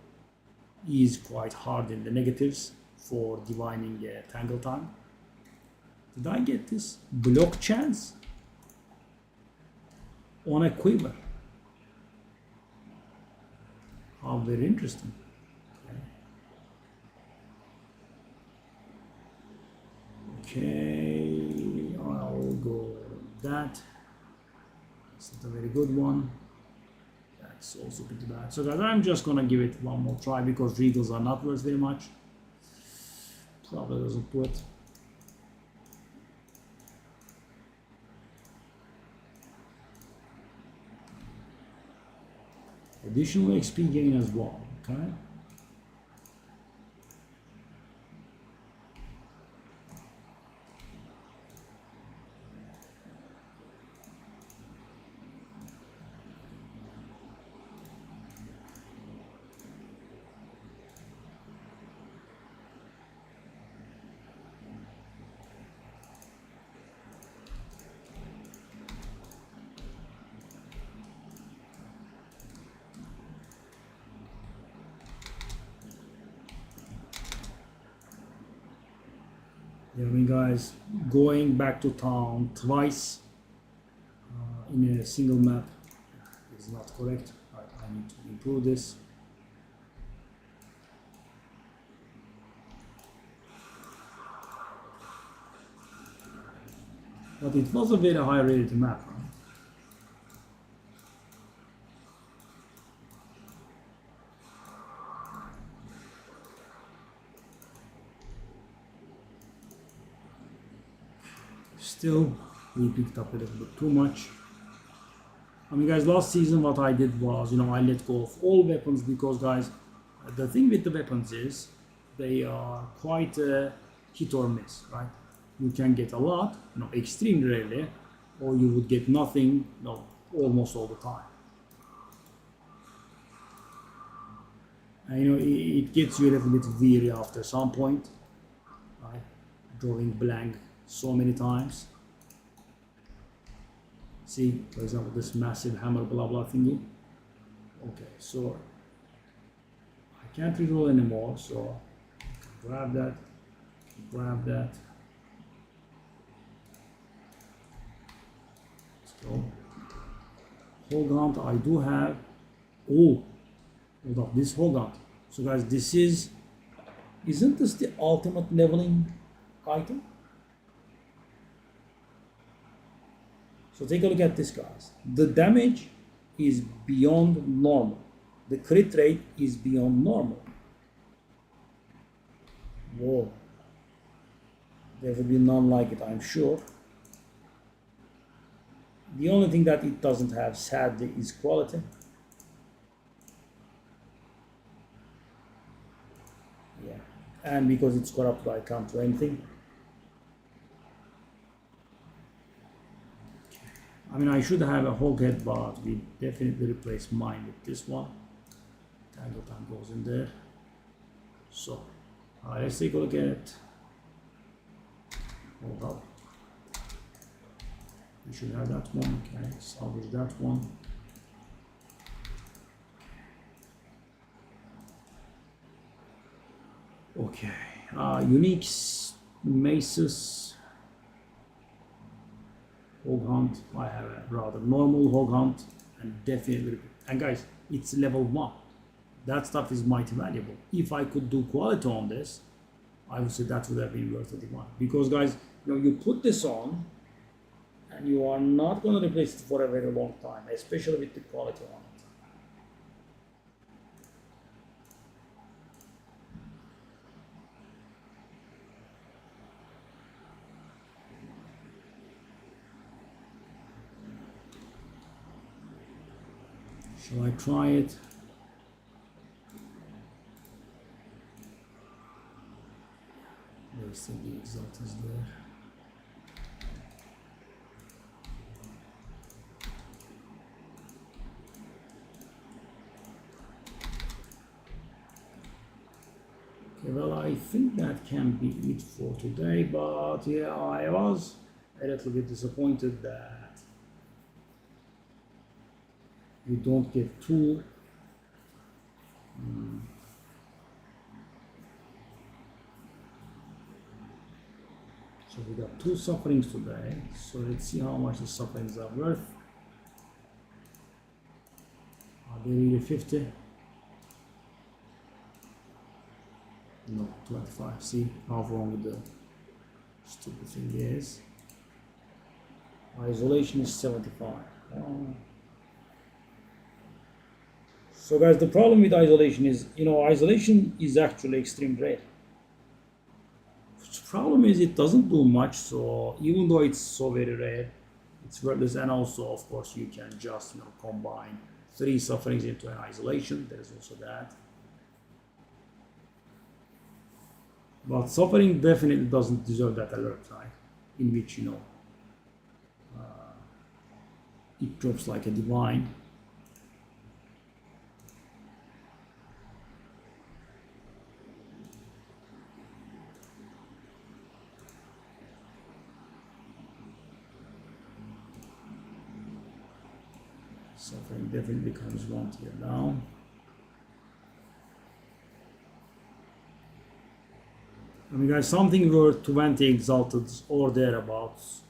is quite hard in the negatives for divining Tangle Tongue. Did I get this? Block chance on a quiver. How very interesting. Okay, I'll go that. It's not a very good one. That's also pretty bad. So guys, I'm just gonna give it one more try because regals are not worth very much. Probably doesn't do it. Additional XP gain as well, okay? Yeah, I mean guys, going back to town twice in a single map is not correct. I need to improve this. But it was a very high rated map, right? Still, we picked up a little bit too much. I mean guys, last season what I did was, I let go of all weapons because guys, the thing with the weapons is they are quite hit or miss, right? You can get a lot, extremely rarely, or you would get nothing, almost all the time. And it gets you a little bit weary after some point, right? Drawing blank so many times. See, for example, this massive hammer blah blah thingy. Okay, so I can't reroll anymore, so grab that, grab that. Let's go. Hog hunt, I do have. Oh, hold up, this hog hunt. So guys, isn't this the ultimate leveling item? So take a look at this, guys. The damage is beyond normal. The crit rate is beyond normal. Whoa. There will be none like it, I'm sure. The only thing that it doesn't have, sadly, is quality. Yeah. And because it's corrupted, I can't do anything. I mean, I should have a hog head, but we definitely replace mine with this one. Tango Tank goes in there. So, let's take a look at. Hold up. We should have that one. Okay, salvage that one. Okay, unique maces. Hog hunt, I have a rather normal hog hunt, and definitely, and guys, it's level 1. That stuff is mighty valuable. If I could do quality on this, I would say that would have been worth the one. Because guys, you put this on, and you are not going to replace it for a very long time, especially with the quality on it. Shall I try it? There's the exalt is there. Okay, well, I think that can be it for today, but yeah, I was a little bit disappointed that you don't get two. So we got 2 sufferings today. So let's see how much the sufferings are worth. Are they really 50? No, 25. See how wrong the stupid thing is. Isolation is 75. Oh. So guys, the problem with isolation is, isolation is actually extreme rare. The problem is it doesn't do much, so even though it's so very rare, it's worthless. And also, of course, you can just combine 3 sufferings into an isolation. There's also that. But suffering definitely doesn't deserve that alert, right? In which, it drops like a divine. Suffering definitely becomes 1 tier down. I mean, guys, something worth 20 exalted or thereabouts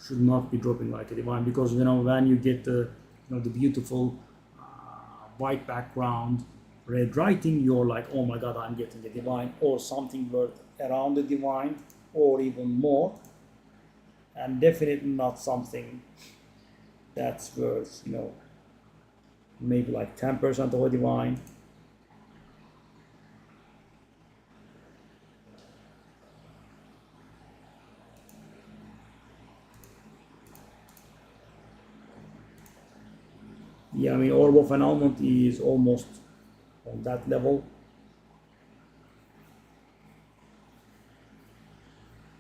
should not be dropping like a divine, because when you get the the beautiful white background, red writing, you're like, oh my god, I'm getting a divine or something worth around the divine or even more, and definitely not something that's worth maybe like 10% of a divine. Yeah, I mean, Orb of Annulment is almost on that level.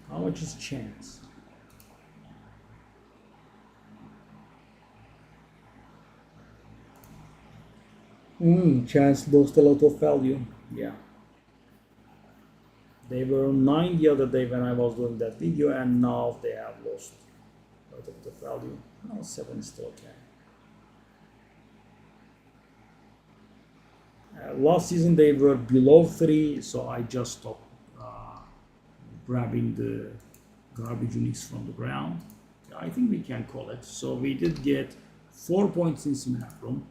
How much is chance? Chance lost a lot of value. Yeah. They were 9 the other day when I was doing that video, and now they have lost a lot of the value. Now 7 is still okay. Last season they were below 3, so I just stopped grabbing the garbage units from the ground. I think we can call it. So we did get 4 points in Simulacrum.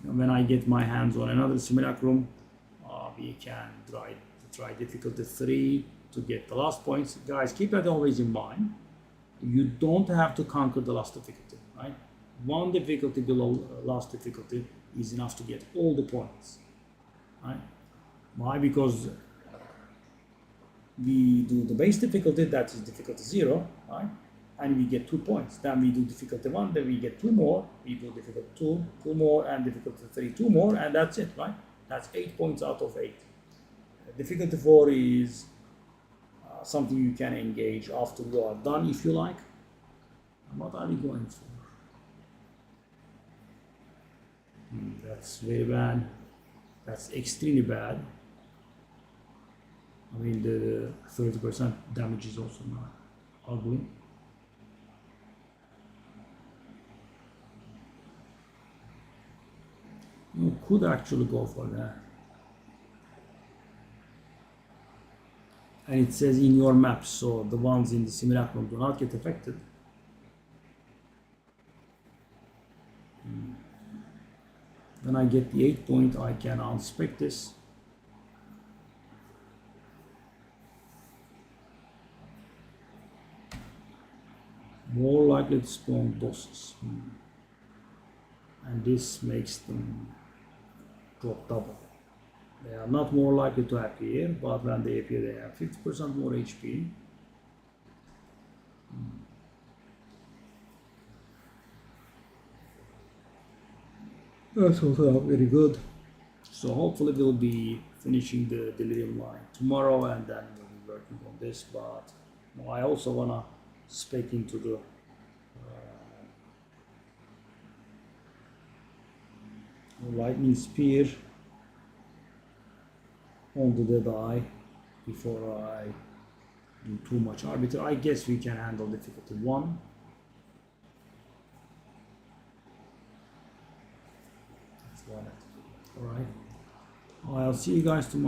And when I get my hands on another Simulacrum, we can try difficulty 3 to get the last points. Guys, keep that always in mind. You don't have to conquer the last difficulty, right? 1 difficulty below last difficulty is enough to get all the points, right? Why? Because we do the base difficulty, that is difficulty 0, right? And we get 2 points. Then we do difficulty 1, then we get 2 more. We do difficulty 2, 2 more, and difficulty 3, 2 more, and that's it, right? That's 8 points out of 8. Difficulty 4 is something you can engage after you are done, if you like. And what are we going for? That's very bad. That's extremely bad. I mean, the 30% damage is also not ugly. You could actually go for that. And it says in your map, so the ones in the Simulacrum do not get affected. When I get the 8 point, I can unspec this. More likely to spawn bosses. And this makes them drop double. They are not more likely to appear, but when they appear, they have 50% more HP. That's also not very good. So hopefully we'll be finishing the Delirium line tomorrow, and then we'll be working on this. But I also wanna spec into the lightning spear on the dead eye before I do too much arbiter. I guess we can handle difficulty 1. Alright. I'll see you guys tomorrow.